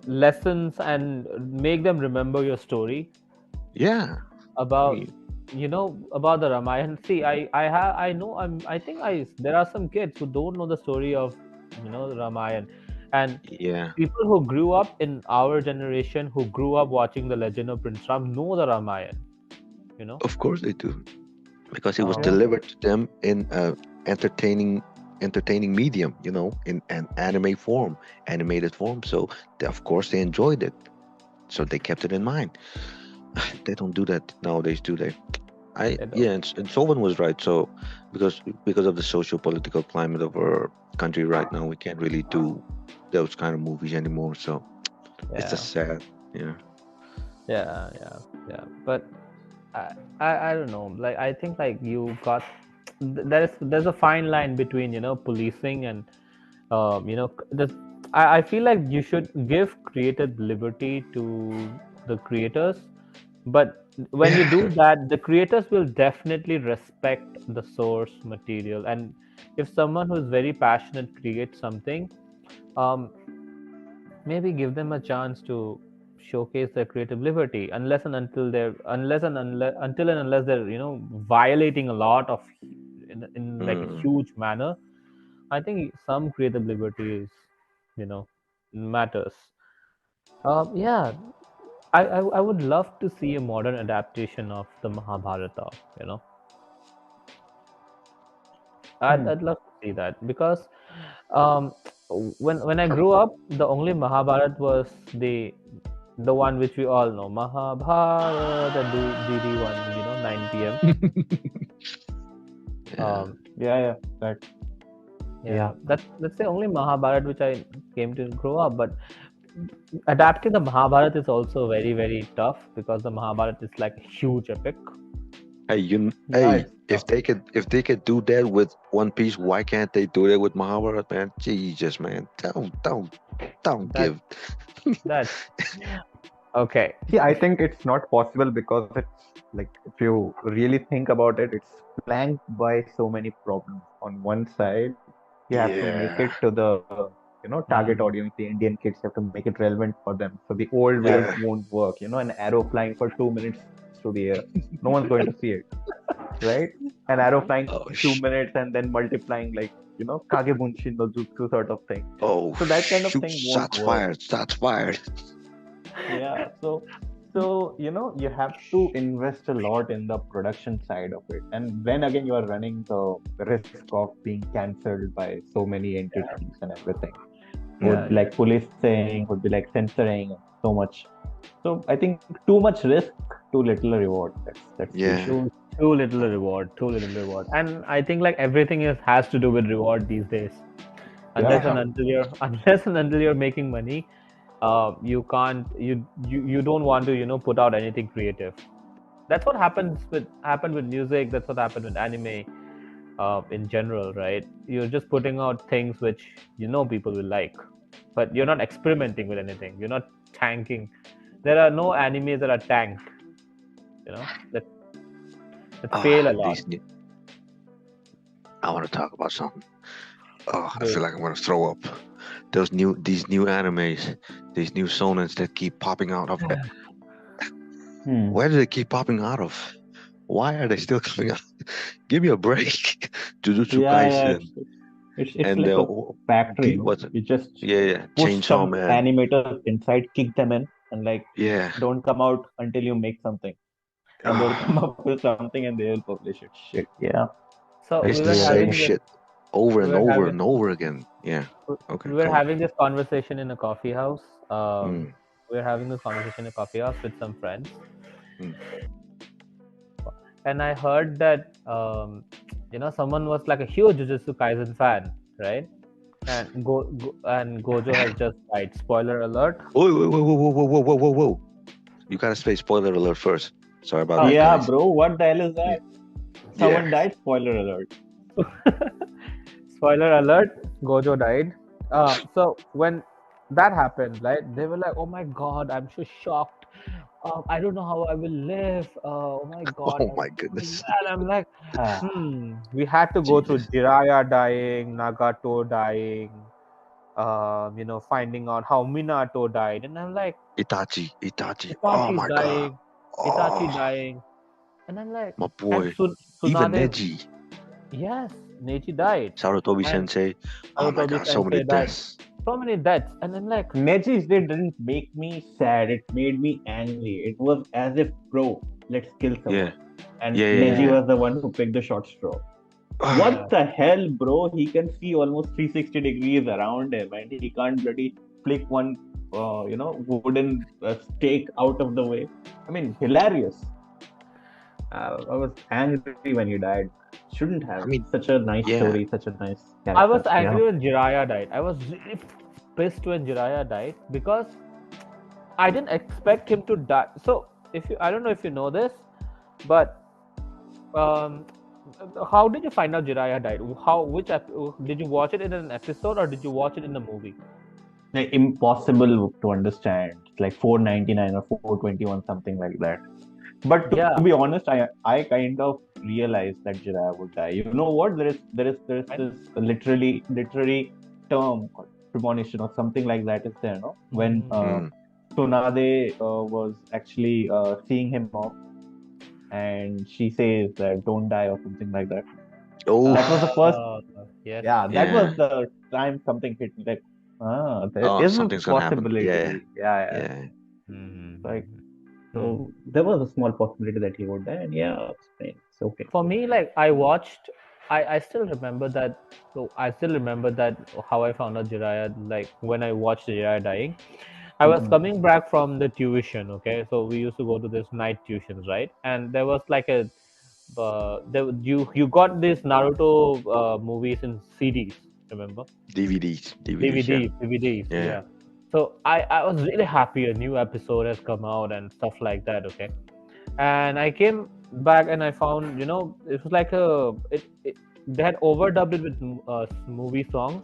lessons, and make them remember your story Yeah. about Hey, about the Ramayana. See, I know I think there are some kids who don't know the story of the Ramayana, and yeah. people who grew up in our generation, who grew up watching the Legend of Prince Ram, know the Ramayana. Of course they do, because it was Um, Yeah. delivered to them in a entertaining medium, in an anime form, animated form. So of course they enjoyed it. So they kept it in mind. They don't do that nowadays, do they? they don't. Yeah, and Sovan was right. So because of the socio-political climate of our country right now, we can't really do those kind of movies anymore. So it's Yeah, just sad. Yeah. yeah. But I don't know. Like I think like you got there's a fine line between policing and there's I feel like you should give creative liberty to the creators, but when you do that, the creators will definitely respect the source material. And if someone who is very passionate creates something, um, maybe give them a chance to showcase their creative liberty, until and unless they're violating a lot of in like a Mm. huge manner. I think some creative liberty is matters. Yeah, I would love to see a modern adaptation of the Mahabharata. I'd love to see that, because um, when I grew up, the only Mahabharata was the one which we all know, Mahabharata, the DD one, 9 p.m. Yeah. Yeah. That Yeah, that's the only Mahabharata which I came to grow up. But adapting the Mahabharata is also very, very tough, because the Mahabharata is like a huge epic. Hey, yeah, if they could do that with One Piece, why can't they do that with Mahabharata, man? Jesus, man, don't That give. that's okay. see, I think it's not possible because it's like if you really think about it, it's flanked by so many problems. On one side, you have to make Yeah, it to the target Mm. audience, the Indian kids. You have to make it relevant for them. So the old ways yeah. won't work. An arrow flying for 2 minutes through the air, no one's going to see it, right? An arrow flying Oh, 2 minutes and then multiplying like Kagebunshin no Jutsu sort of thing. oh, So that kind of shoot! thing won't Shots work. fired! Shots fired! Yeah. So you have to invest a lot in the production side of it, and then again you are running the risk of being cancelled by so many entities and everything. Would be Yeah, like policing, would be like censoring, so much. So I think too much risk, too little reward. That's the Yeah, issue. too little reward, and I think like everything has to do with reward these days. Unless Yeah. and until you're making money, you can't. You don't want to put out anything creative. That's what happened with music. That's what happened with anime. In general, right? You're just putting out things which people will like, but you're not experimenting with anything. You're not tanking. There are no animes that are tanked, that fail a lot. These new, I want to talk about something. Oh, I Do feel it. like I'm gonna throw up. These new animes, these new sonens that keep popping out of. Hmm. Where do they keep popping out of? Why are they still coming out? Give me a break. Jujutsu Yeah, yeah. Kaisen It's and like a factory, no? what's it? You just Yeah, push Chainsaw some Man. animators inside, kick them in, and like Yeah. don't come out until you make something. And they'll come Ah, up with something and they'll publish it. Shit. Yeah. So it's we the were same having this. shit over We and were over having. and over again. Yeah. Okay, We were go on. having this conversation in a coffee house. Mm, We were having this conversation in a coffee house with some friends, mm. and I heard that someone was like a huge Jujutsu Kaisen fan, right? And and Gojo has just died. Spoiler alert. Whoa, whoa, whoa, whoa, whoa, whoa, whoa, whoa, whoa! You gotta say spoiler alert first. Sorry about Oh, that, Yeah, guys. bro. What the hell is Yeah. that? Yeah. Someone died. Spoiler alert. spoiler alert. Gojo died. So when that happened, right? They were like, "Oh my god, I'm so shocked. I don't know how I will live. Oh my god." Oh my goodness. And I'm like, Ah, we had to go through Jesus. Jiraiya dying, Nagato dying, finding out how Minato died, and I'm like, Itachi. Oh Itachi my god. dying, Itachi Oh, dying, and I'm like, my and boy. Even Tsunade, Neji. yes, Neji died, Sarutobi and Sensei. Oh my Sarutobi god, so many Sensei died. deaths. So many deaths, and I'm like, Neji's day didn't make me sad. It made me angry. It was as if, bro, let's kill someone. Yeah. And Yeah, yeah, Neji yeah. was the one who picked the short straw. Ah, What the hell, bro? He can see almost 360 degrees around him, and he can't bloody flick one, wooden stake out of the way. I mean, hilarious. I was angry when he died. Shouldn't have. I mean, Such a nice yeah. story, such a nice character. I was Yeah. angry when Jiraiya died. I was really pissed when Jiraiya died because I didn't expect him to die. So I don't know if you know this, but um, how did you find out Jiraiya died? Did you watch it in an episode or did you watch it in the movie? Like, impossible to understand. It's like 499 or 421, something like that. But to Yeah. be honest, I kind of realized that Jiraiya would die. You know what? There is this literary term called premonition or something like that is there, no? When Tsunade was actually seeing him off, and she says that don't die or something like that. Oh, That was the first. Yes. Yeah, that Yeah. was the time something hit me. Like, there is a something's gonna happen. possibility. Yeah. yeah. Like, so there was a small possibility that he would die, and yeah, it's okay. For me, like I watched, I still remember that. So I still remember that how I found out Jiraiya. Like when I watched Jiraiya dying, I was coming back from the tuition. Okay, so we used to go to this night tuitions, right? And there was like you got these Naruto movies in CDs. Remember? DVDs. DVDs. Yeah. Yeah. So I was really happy a new episode has come out and stuff like that. Okay, and I came back and I found it was like they had overdubbed it with movie songs,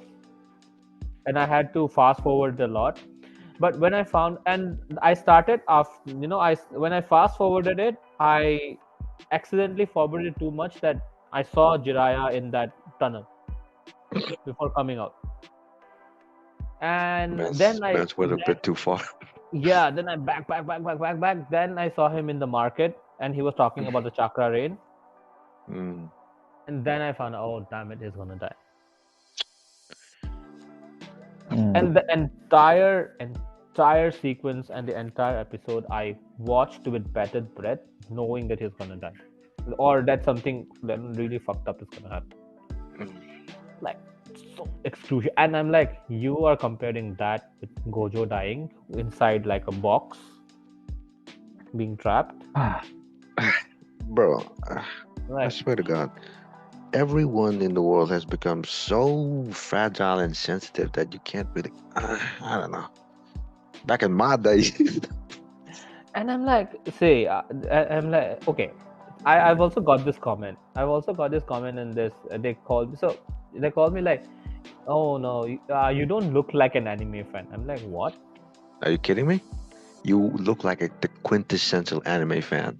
and I had to fast forward a lot. But when I found and I started after when I fast forwarded it, I accidentally forwarded too much that I saw Jiraiya in that tunnel before coming out. And then I went a bit too far. yeah, then I back. Then I saw him in the market and he was talking about the chakra rain. Mm. And then I found out, oh damn it, he's gonna die. Mm. And the entire sequence and the entire episode I watched with bated breath, knowing that he's gonna die. Or that something really fucked up is gonna happen. Like so exclusion. And I'm like, you are comparing that with Gojo dying inside like a box, being trapped. Bro, I Like, swear to God. everyone in the world has become so fragile and sensitive that you can't really. I don't know. Back in my days. And I'm like, say, I'm like, okay. I've also got this comment. I've also got this comment in this. They called me. So they called me like, oh no, you don't look like an anime fan. I'm like, what? Are you kidding me? You look like the quintessential anime fan.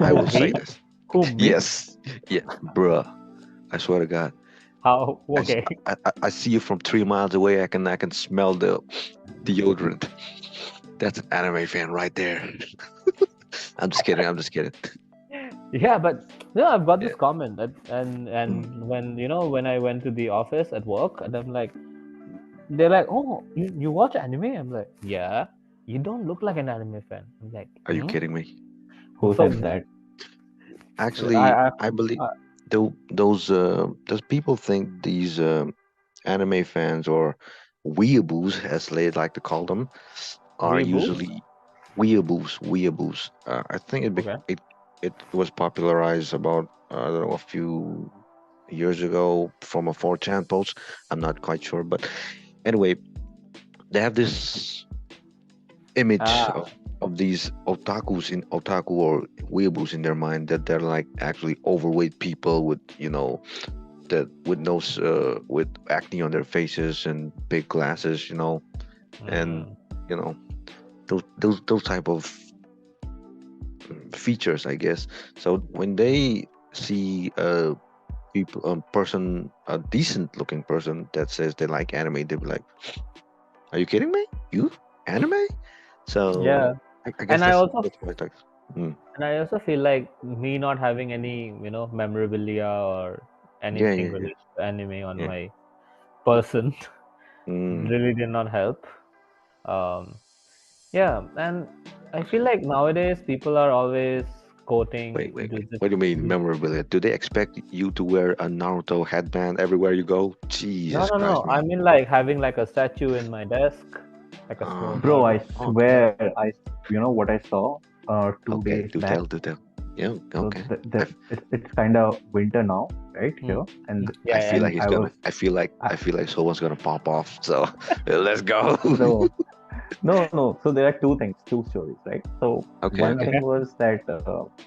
I will say Me? this. Who, me? Yes. Yeah, bruh. I swear to God. How? I, s- Okay. I see you from 3 miles away. I can smell the deodorant. That's an anime fan right there. I'm just kidding. I'm just kidding. Yeah, but no, I've got Yeah. this comment Mm. and when I went to the office at work, and I'm like, they're like, oh, you watch anime? I'm like, yeah. You don't look like an anime fan. I'm like, Are you kidding me? Who So said that? Actually, I I believe I those people think these anime fans or weeaboos, as they like to call them, are weeaboo. usually weeaboos. Weeaboos. I think Okay. it was popularized about I don't know a few years ago from a 4chan post. I'm not quite sure, but anyway, they have this image Ah, of these otaku or weeaboos in their mind that they're like actually overweight people with that with with acne on their faces and big glasses, and mm, you know those type of features, I guess. So when they see a decent looking person that says they like anime, they'll be like, "Are you kidding me? You anime?" yeah. So I guess And I also that's why it's like, mm, and I also feel like me not having any memorabilia or yeah, anything yeah, yeah, related to anime on yeah. my person Mm. really did not help. Um, yeah, and I feel like nowadays people are always quoting Wait. What do you mean memorabilia? Do they expect you to wear a Naruto headband everywhere you go? No, Jesus no, Christ, no. I man. mean, like having like a statue in my desk, like a small Bro, I Naruto. Okay. swear, you know what I saw 2 days Okay, do back. tell, do tell. Yeah, So okay. I, f- it's kind of winter now, right Hmm. here, and I Yeah, yeah. feel like and he's I was gonna. I I, feel like someone's gonna pop off. So let's go. no, no. So there are two things, two stories, right? So Okay, one okay. thing Okay. was that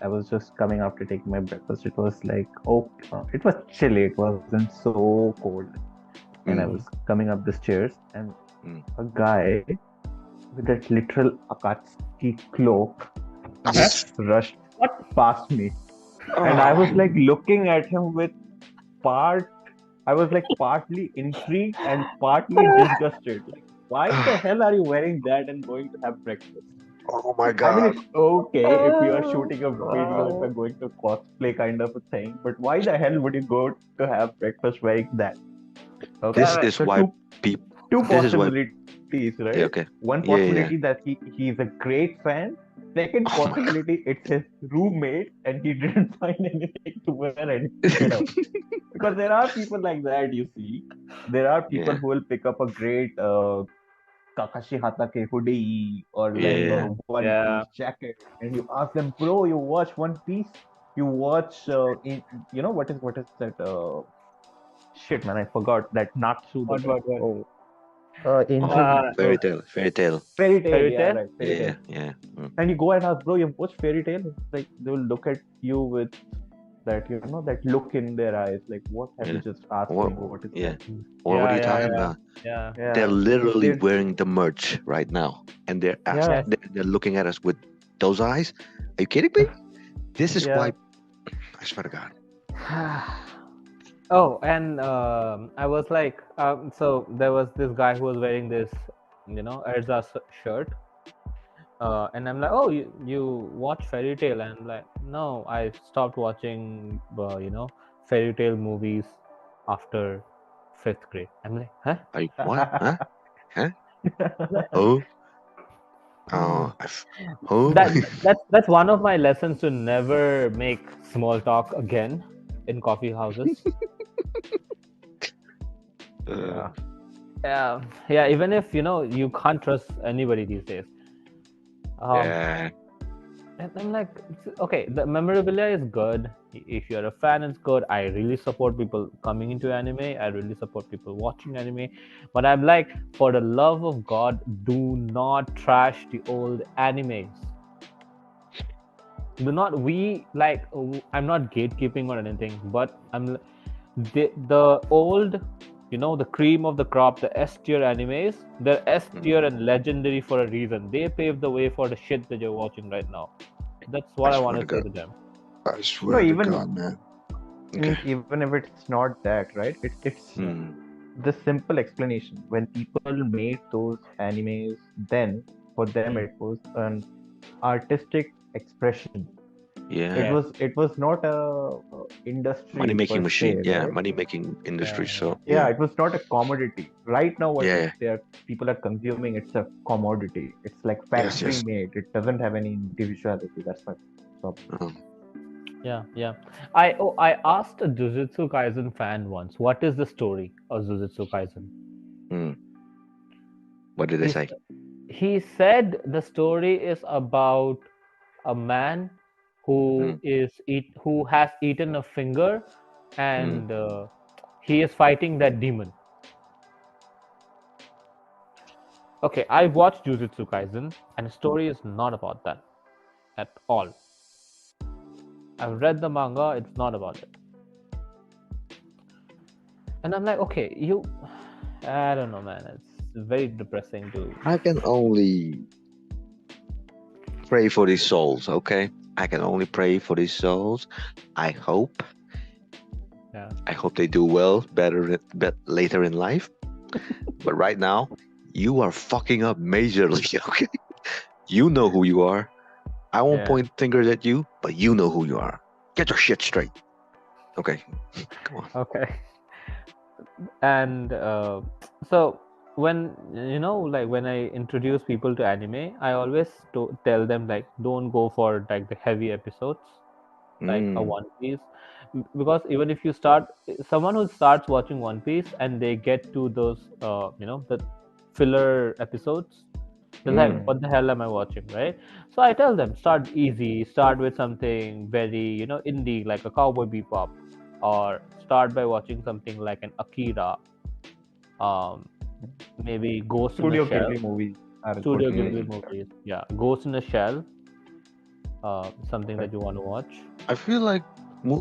I was just coming after taking my breakfast. It was like, oh, it was chilly. It wasn't so cold, and I was Mm, Hmm. coming up the stairs, and mm. a guy with that literal Akatsuki cloak Huh? just rushed What? past me, and I Ah, was like looking at him with part. I was like partly intrigued and partly disgusted. Like, why the ah. hell are you wearing that and going to have breakfast? Oh my I mean, God. it's okay if you are Oh, shooting a video, if you're wow. going to cosplay kind of a thing, but why the hell would you go to have breakfast wearing that? Okay, This Yeah. is so why people. two This is why. possibilities, right? Yeah, One okay. Yeah, possibility yeah. that he's a great fan. Second Oh my possibility, it's his roommate and he didn't find anything to wear and he took it God. out. Because there are people like that, you see. There are people Yeah, who will pick up a great Kakashi Hatake hoodie or like yeah. a One Yeah. Piece jacket, and you ask them, bro, you watch One Piece? You watch what is that? Shit, man, I forgot that Natsu the What? oh ancient Uh, Fairy tale. fairy tale. Fairy Yeah, tale? right, fairy Yeah, tale. yeah. Mm. And you go and ask, bro, you watch fairy tale? It's like they will look at you with that that look in their eyes, like, what have you Yeah. just asked What? me? What is Yeah. that? What are Yeah, you yeah, talking yeah, about? yeah. They're Yeah, literally they wearing the merch right now, and yeah, Yes. they're looking at us with those eyes. Are you kidding me? This is yeah. why I swear to God. Oh, and I was like, so there was this guy who was wearing this, Erza shirt, and I'm like, oh, you watch Fairy Tale? And I'm like, no, I stopped watching, Fairy Tale movies after fifth grade. I'm like, huh? Are you what? Huh? Huh? Oh, oh, oh. That's one of my lessons to never make small talk again in coffee houses. uh, Yeah. Yeah, yeah. Even if you can't trust anybody these days. Um, yeah. And I'm like, okay, the memorabilia is good. If you're a fan, it's good. I really support people coming into anime. I really support people watching anime. But I'm like, for the love of God, do not trash the old animes. Do not we like. I'm not gatekeeping or anything, but the old, the cream of the crop, the S tier animes. They're S tier and legendary for a reason. They paved the way for the shit that you're watching right now. That's I what I swear want to to say God. to them. I No, swear to even God, man. means Okay. even if it's not that, right? It's Hmm. the simple explanation. When people made those animes, then for them it was an artistic expression. It Yeah. Yeah, was it was not a Money industry per making se, machine. Yeah. right? Money making industry. yeah, So Yeah, yeah. it was not a commodity. Right now, what Yeah. they are people are consuming, it's a commodity. It's like Yes. factory Yes. made. It doesn't have any individuality. That's my problem. Um, yeah. I asked a Jujutsu Kaisen fan once, what is the story of Jujutsu Kaisen? hmm. What did they He say? s- he said the story is about a man Hmm. who has eaten a finger, Hmm. and he is fighting that demon. Okay, I watched Jujutsu Kaisen, and the story is not about that at all. I've read the manga; it's not about it. And I'm like, okay, I don't know, man. It's very depressing to. I can only pray for these souls. Okay. I can only pray for these souls. I hope. Yeah. I hope they do well, later in life. But right now, you are fucking up majorly. Okay. You know who you are. I won't Yeah. point fingers at you, but you know who you are. Get your shit straight. Okay. Come on. Okay. And so when like when I introduce people to anime, I always tell them like, don't go for like the heavy episodes, like a Mm. One Piece. Because even if you start, someone who starts watching One Piece and they get to those the filler episodes, they're like, Mm. Hmm. what the hell am I watching, right? So I tell them, start easy, start with something very indie, like a Cowboy Bebop, or start by watching something like an Akira, um maybe Ghost in a Studio Shell. Ghibli movies are a good Studio Ghibli place Mm. to start. movies, yeah. Ghost in a Shell, something Okay. that you want to watch. I feel like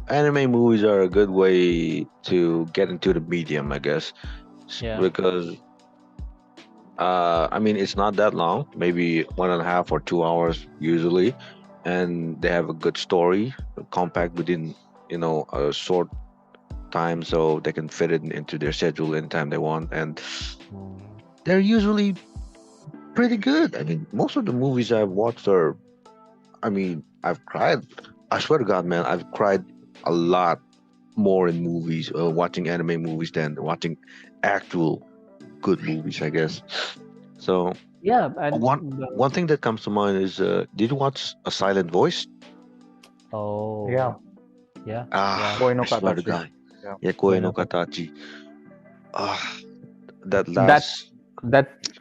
anime movies are a good way to get into the medium, I guess, Yeah. because I mean it's not that long, maybe 1.5 or 2 hours usually, and they have a good story, compact within a short time, so they can fit it into their schedule anytime they want, and they're usually pretty good. I mean, most of the movies I've watched are. I mean, I've cried. I swear to God, man, I've cried a lot more in movies, watching anime movies than watching actual good movies, I guess. So Yeah, and one one thing that comes to mind is, did you watch A Silent Voice? oh, Yeah. yeah, yeah. Ah, Koi no I swear to Katachi. God. Yeah. Yeah, Koi Koe no no Katachi. Katachi. Ah, that That last.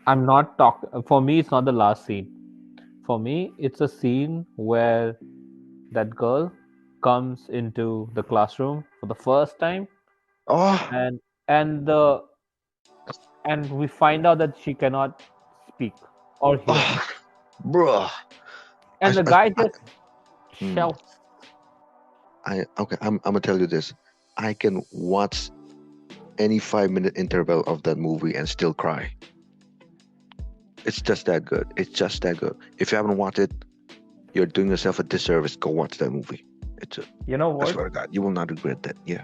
I'm not talk. For me, it's not the last scene. For me, it's a scene where that girl comes into the classroom for the first time, Oh, and and the and we find out that she cannot speak or hear, oh, bruh. and the guy I, just hmm, shouts. okay. I'm gonna tell you this. I can watch any 5 minute interval of that movie and still cry. It's just that good. It's just that good. If you haven't watched it, you're doing yourself a disservice. Go watch that movie. It's a, You know I what? swear to God, you will not regret that. Yeah.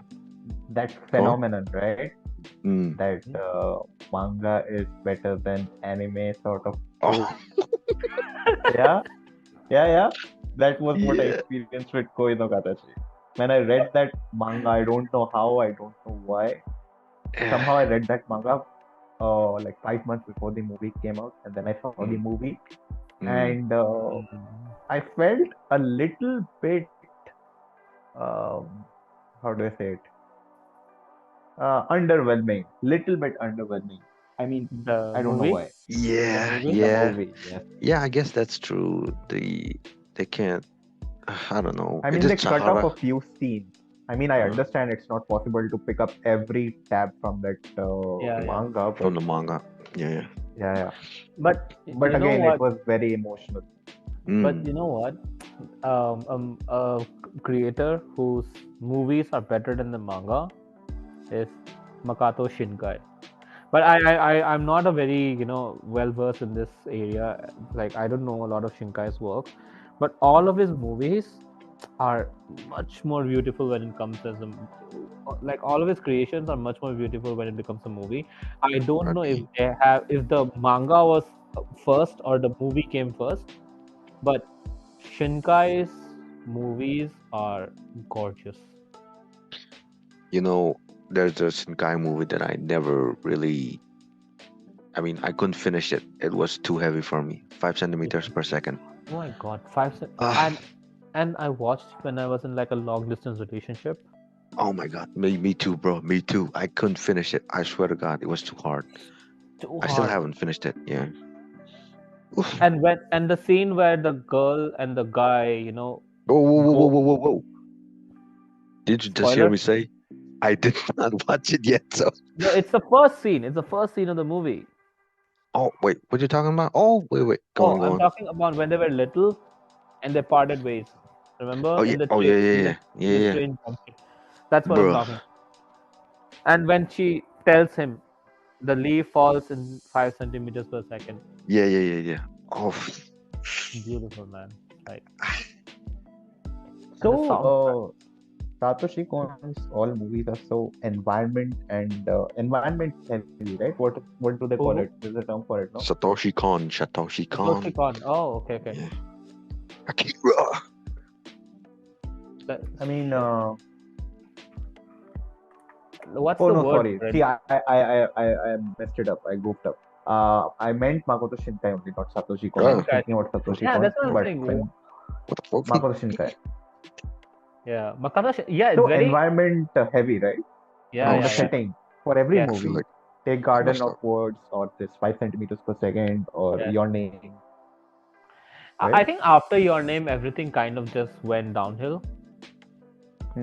That Go on. phenomenon, right? Mm. That manga is better than anime, sort of Oh, trope. Yeah, yeah. That was what I yeah. experienced with Koi no Katachi. When I read that manga, I don't know how, I don't know why. Yeah. Somehow I read that manga like 5 months before the movie came out, and then I saw the Mm. movie, Mm. and I felt a little bit, um, how do I say it? Underwhelming. Little bit underwhelming. I mean, The I don't know movie, why. the Yeah. movie. The Yeah. movie, yes. Yeah. I guess that's true. they can't. I don't know. I It mean, is they cut off a Chahara. few scenes. I mean, I Uh, understand it's not possible to pick up every tab from that Yeah, yeah. manga, from but the manga. Yeah. yeah. But But you know again, it what? was very emotional. But Mm. you know what? A creator whose movies are better than the manga is Makato Shinkai. But I'm not a very well versed in this area. Like I don't know a lot of Shinkai's work, but all of his movies are much more beautiful when it comes as a like all of his creations are much more beautiful when it becomes a movie. I don't know if Okay. they have if the manga was first or the movie came first, but Shinkai's movies are gorgeous. You know, there's a Shinkai movie that I never really. I mean, I couldn't finish it. It was too heavy for me. 5 centimeters per second. Oh my god, Ah, and I watched when I was in like a long distance relationship. oh my God. Me too, bro. Me too. I couldn't finish it. I swear to God, it was too hard. Too I still hard. haven't finished it. Yeah. Oof. And the scene where the girl and the guy, Whoa, whoa, whoa, whoa, go whoa, whoa, whoa. Did you just hear spoiler. me say? I did not watch it yet. So. No, it's the first scene. It's the first scene of the movie. Oh, wait. What you talking about? Oh, wait. Go Oh, on, go I'm on. talking about when they were little and they parted ways. Oh, Remember yeah. in the Oh, train yeah, yeah, in the yeah. in the Yeah, yeah. train junction. That's what I'm Bro. talking. And when she tells him the leaf falls in 5 centimeters per second. Yeah, yeah, yeah, yeah. Oh, Beautiful, man. Like and So, the soundtrack. Satoshi Kon's all movies are so environment heavy, right? What do they call it? Who? There's a term for it, no? Satoshi Satoshi Kon. Kon. Oh, okay, okay. Yeah. Akira. I mean, What's oh the no, word sorry. for it? See, I messed it up. I goofed up. I meant Makoto Shinkai only, not Satoshi Kon. I was Shinkai. thinking about Satoshi Yeah, Kon, that's what I'm but saying. when What the fuck? Makoto Shinkai. Yeah, Yeah, it's So very. environment heavy, right? I Yeah, mean, Oh, the yeah, yeah, setting for every yeah. I feel movie. like Take I Garden messed of up. Words or this 5 centimeters per second or Yeah. Your Name, I right? think after Your Name, everything kind of just went downhill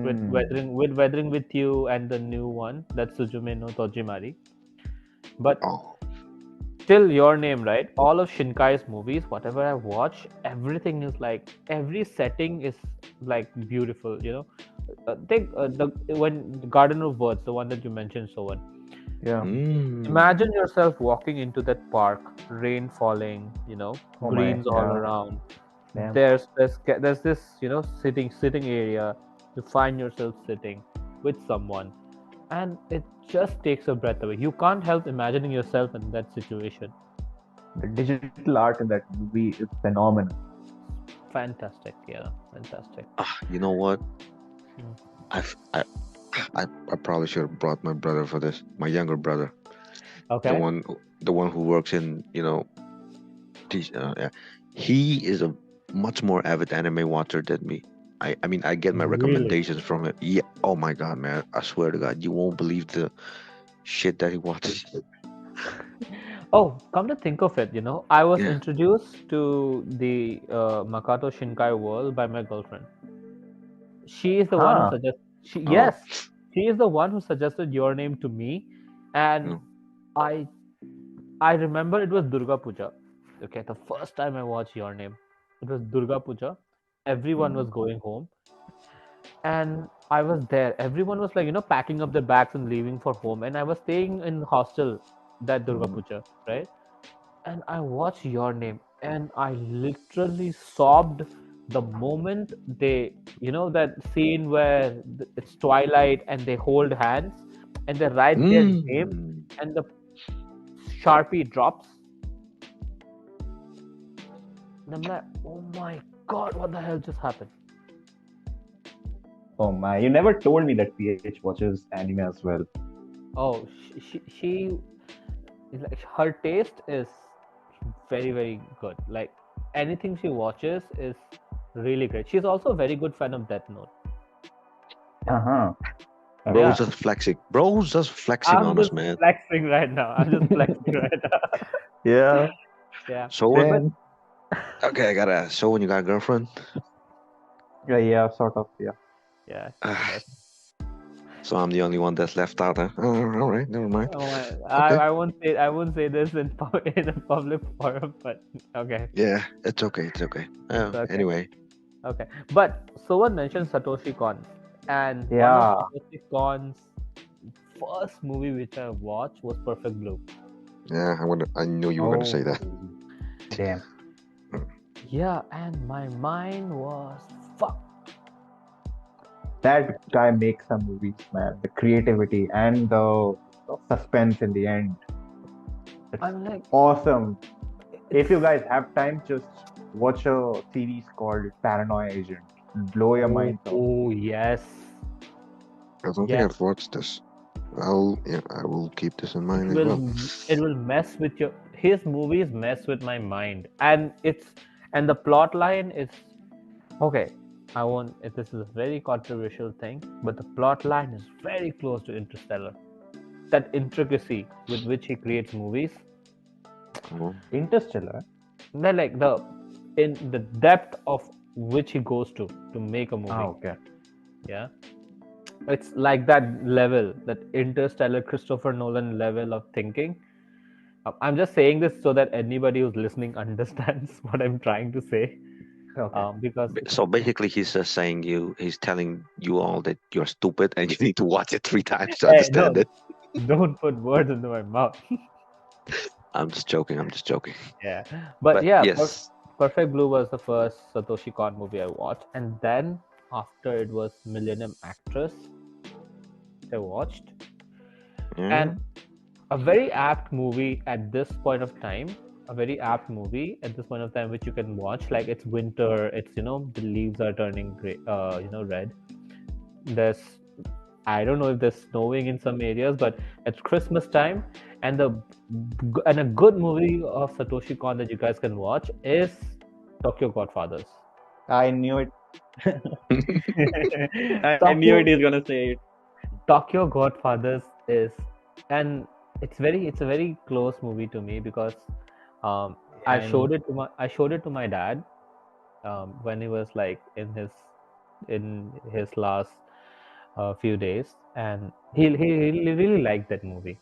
with Hmm. Weathering with You and the new one that's Suzume no Tojimari. But Oh, still, Your Name, right? All of Shinkai's movies, whatever I watch, everything is like every setting is like beautiful. Take the when Garden of Words, the one that you mentioned, Sovan. Yeah. Imagine yourself walking into that park, rain falling, Oh my. greens all Yeah. around. Damn. There's this, sitting area. You find yourself sitting with someone, and it just takes your breath away. You can't help imagining yourself in that situation. The digital art in that movie is phenomenal. Fantastic, yeah, fantastic. you know what? Mm. I've, I, I probably should have brought my brother for this. My younger brother, the Okay. one, the one who works in, yeah. He is a much more avid anime watcher than me. I mean, I get my Really? recommendations from him. Yeah. Oh my God, man! I swear to God, you won't believe the shit that he watches. Oh, come to think of it, I was Yeah. introduced to the Makato Shinkai world by my girlfriend. She is the one who Huh. suggested. Oh, Yes, she is the one who suggested Your Name to me, and no. I I remember it was Durga Puja. Okay, the first time I watched Your Name, it was Durga Puja. Everyone was going home, and I was there. Everyone was like, packing up their bags and leaving for home, and I was staying in hostel that Durga Puja, right? And I watched Your Name, and I literally sobbed the moment they, that scene where it's twilight and they hold hands and they write their name Mm. and the Sharpie drops. And I'm like, oh my god, what the hell just happened? Oh my. You never told me that PH watches anime as well. Oh, she like her taste is very very good. Like anything she watches is really great. She's also a very good fan of Death Note. Uh-huh. Bro's Yeah. just flexing. Bro's just flexing I'm on us, just man. flexing right now. I'm just flexing right now. Yeah. Yeah. So But Then Okay, I gotta ask. So when you got a girlfriend? Yeah, sort of. Yeah. Yeah, Ah, that's so I'm the only one that's left out, huh? All right, never mind. oh my, Okay. I won't say this in in a public forum, but okay, Yeah, it's okay. It's okay. it's okay. Anyway, Okay, but someone mentioned Satoshi Kon, and one of Yeah. Satoshi Kon's first movie which I watched was Perfect Blue. yeah, I knew you were gonna Oh, say that. damn. Yeah, and my mind was fuck. That guy makes some movies, man. The creativity and the suspense in the end. It's I'm like, awesome. If you it's guys have time, just watch a series called Paranoia Agent. Blow your minds out. oh yes, I don't think yes. I've watched this. Yeah, I will keep this in It mind as will well. it will mess with your his movies mess with my mind, and the plot line is okay. I won't. This is a very controversial thing, but the plot line is very close to Interstellar. That intricacy with which he creates movies, Oh, Interstellar. then like in the depth of which he goes to make a movie. Okay. Yeah, it's like that level, that Interstellar Christopher Nolan level of thinking. I'm just saying this so that anybody who's listening understands what I'm trying to say. Okay. Because so basically, he's just saying he's telling you all that you're stupid and you need to watch it 3 times to hey, no, understand it. don't put words into my mouth. I'm just joking. I'm just joking. Yeah, but But yeah, yes, Perfect Blue was the first Satoshi Kon movie I watched, and then after it was Millennium Actress I watched, yeah, and a very apt movie at this point of time. A very apt movie at this point of time, which you can watch. Like it's winter, it's the leaves are turning gray, red. There's I don't know if there's snowing in some areas, but it's Christmas time, and a good movie of Satoshi Kon that you guys can watch is Tokyo Godfathers. I knew it. I knew Tokyo it. He's gonna say it. Tokyo Godfathers is, and it's a very close movie to me because I showed And it to my dad when he was like in his last few days, and he really liked that movie.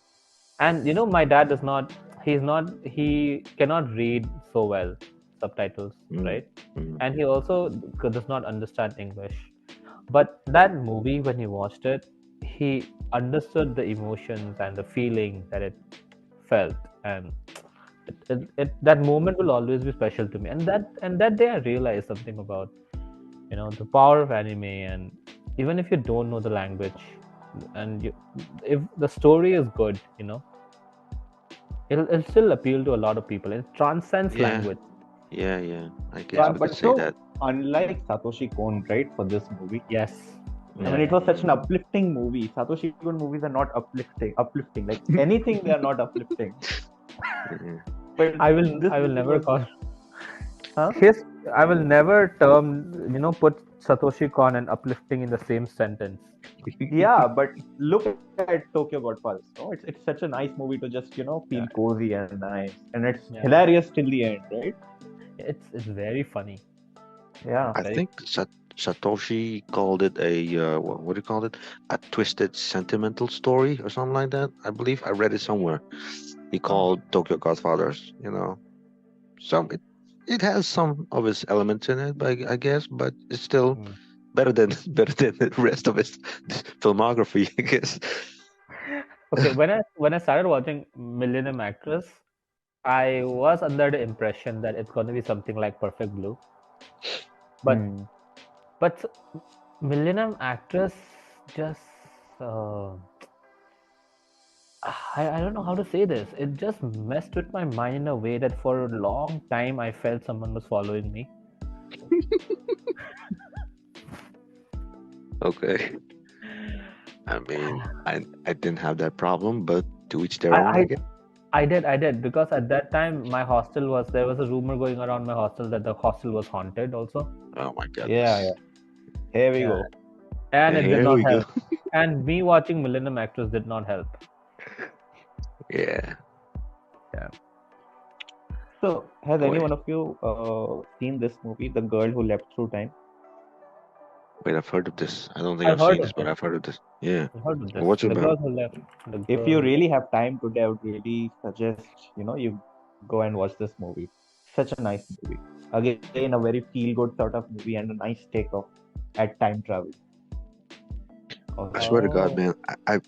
And my dad he cannot read so well subtitles, Mm, right? mm. And he also does not understand English. But that movie, when he watched it, he understood the emotions and the feeling that it felt, and that moment will always be special to me. And that day I realized something about the power of anime, and even if you don't know the language, and if the story is good, it'll still appeal to a lot of people. It transcends Yeah, language. yeah. I guess we could but say so that. unlike Satoshi Kon, right, for this movie. Yes. I mean, it was such an uplifting movie. Satoshi Kon movies are not uplifting. Uplifting, like anything, they are not uplifting. Yeah. But I will this movie never was- call Huh? I will never put Satoshi Kon and uplifting in the same sentence. Yeah, but look at Tokyo Godfathers. No, it's such a nice movie to just feel Yeah. cozy and nice, and it's Yeah. hilarious till the end, right? It's very funny. Yeah. I Very- think Satoshi called it what do you call it? A twisted sentimental story or something like that. I believe I read it somewhere. He called Tokyo Godfathers. It has some of its elements in it, I guess, but it's still Mm. better than the rest of its filmography, I guess. Okay, when I started watching Millennium Actress, I was under the impression that it's going to be something like Perfect Blue, but Hmm. but Millennium Actress just uh, I don't know how to say this. It just messed with my mind in a way that for a long time I felt someone was following me. Okay. I mean, I didn't have that problem, but to each their own, I guess. I did because at that time there was a rumor going around my hostel that the hostel was haunted also, Oh my goodness. Yeah. Here we Yeah. go. and it did Here not we go. help. And me watching Millennium Actress did not help. Yeah. Yeah. So, has any Boy, one of you seen this movie, The Girl Who Leapt Through Time? wait, I've heard of this. I don't think I've I've heard seen of this, but this. I've heard of this. Yeah. I've heard of this. What's it The about? girl who left. The If girl you who left. really have time today, I would really suggest, you go and watch this movie. Such a nice movie. Again, a very feel-good sort of movie and a nice take off at time travel. I Also, swear to God, Oh, man,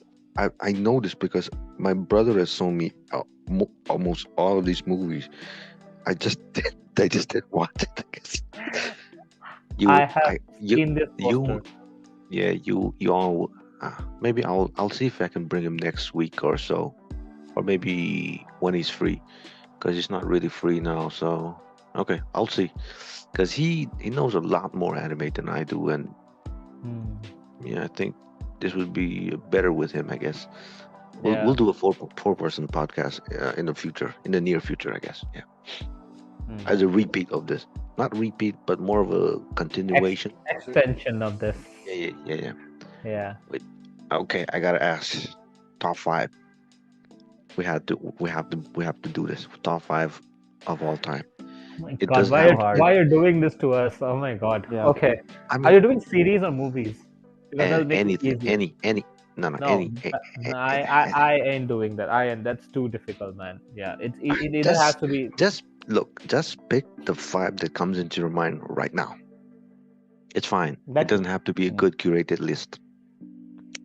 I know this because my brother has shown me almost all of these movies. I just I just didn't watch it. I guess. I have You seen this poster. you all maybe I'll see if I can bring him next week or so, or maybe when he's free, because he's not really free now. So okay, I'll see, because he knows a lot more anime than I do, and Hmm. yeah, I think this would be better with him. I guess we'll Yeah. we'll do a four person podcast in the future, in the near future, I guess. Yeah, Hmm. as a repeat of this, not repeat, but more of a continuation. Extension of this. Yeah. Yeah. Okay, I gotta ask. Top five. We have to do this. Top five of all time. Oh my It God, doesn't why have so are hard. why are you doing this to us? Oh my God. Yeah. Okay. I Are mean you doing series or movies? Because that'll make it anything, easier. any. No, No, I ain't doing that. That's too difficult, man. Yeah, it either has just to be. just look. Just pick the five that comes into your mind right now. It's fine. It That doesn't have to be a Hmm. good curated list.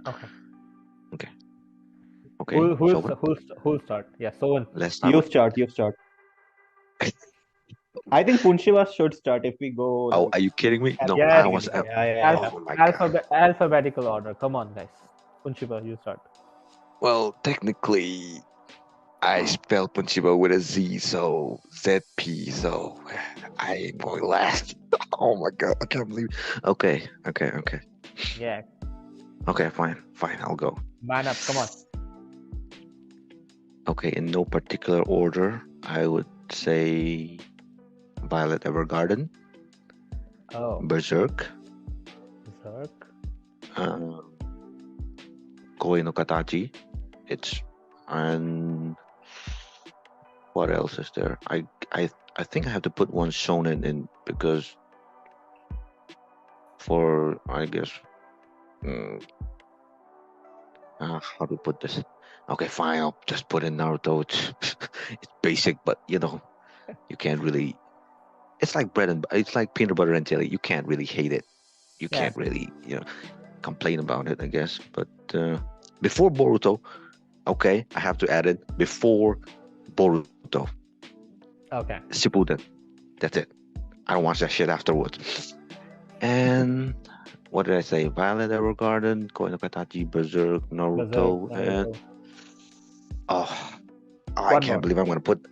Okay. Okay, Sovan, Who'll start? Yeah, Sovan. let's start You with. start. You start. I think Punshiva should start if we go Oh, like are you kidding me? No, Yes. I was. Alpha, Oh my God. alphabetical order. Come on, guys. Punshiba, you start. Well, technically, I spelled Punchiba with a Z, so ZP, so I ain't going last. Oh my God, I can't believe. Okay. Yeah, Okay, fine, I'll go. man up. Come on. Okay, in no particular order, I would say Violet Evergarden, Oh, Berserk, Berserk. uh, Koi no Katachi. And what else is there? I think I have to put one shonen in because for I guess how to put this? Okay, fine. I'll just put in Naruto. It's basic, but you can't really. It's like it's like peanut butter and jelly. You can't really hate it. You Yeah. can't really complain about it, I guess. But before Boruto, okay, I have to add it before Boruto. Okay. Shippuden. That's it. I don't watch that shit afterwards. And what did I say? Violet Evergarden, Koi no Katachi, Berserk, Naruto, and oh, I One can't more. believe I'm gonna put.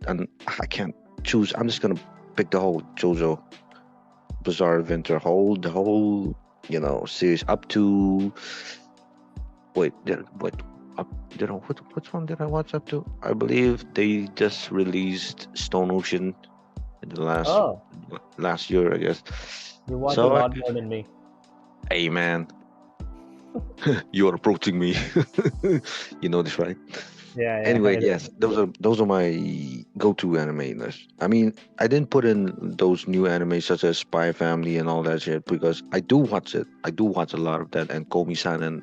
I can't choose. I'm just gonna pick the whole JoJo Bizarre Adventure, the whole series up to. Wait, which one did I watch up to? I believe they just released Stone Ocean in the last year, I guess. You watch So a lot more than me. hey man, you are approaching me. You know this, right? Yeah. Anyway, I yes, those are my go-to anime lists. I mean, I didn't put in those new animes such as Spy Family and all that shit because I do watch it. I do watch a lot of that, and Komi-san, and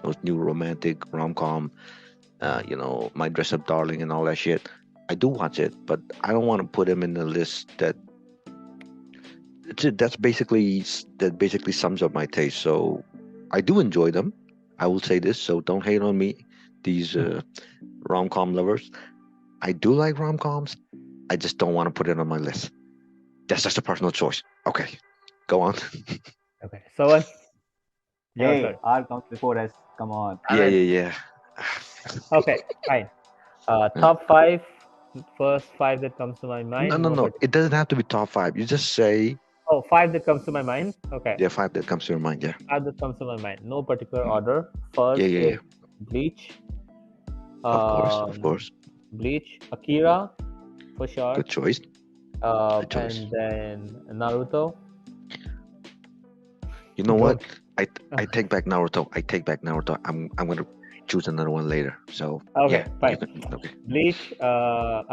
those new romantic rom-com, My Dress Up Darling and all that shit. I do watch it, but I don't want to put them in the list that basically sums up my taste. So I do enjoy them. I will say this, so don't hate on me, these rom-com lovers. I do like rom-coms. I just don't want to put it on my list. That's just a personal choice. Okay, go on. Okay. Sovan. Your Hey, turn. R comes before S. Come on. Yeah. Okay. Fine. Top five. First five that comes to my mind. No. It doesn't have to be top five. You just say Oh, five that comes to my mind. Okay. five that comes to your mind. Yeah. Five that comes to my mind. No particular order. First Yeah. is Bleach. Of course. Bleach, Akira, for sure. Good choice. Good choice. And then Naruto. You know what? I take back Naruto. I'm gonna choose another one later. So Okay, yeah, fine. you can. Okay. Bleach,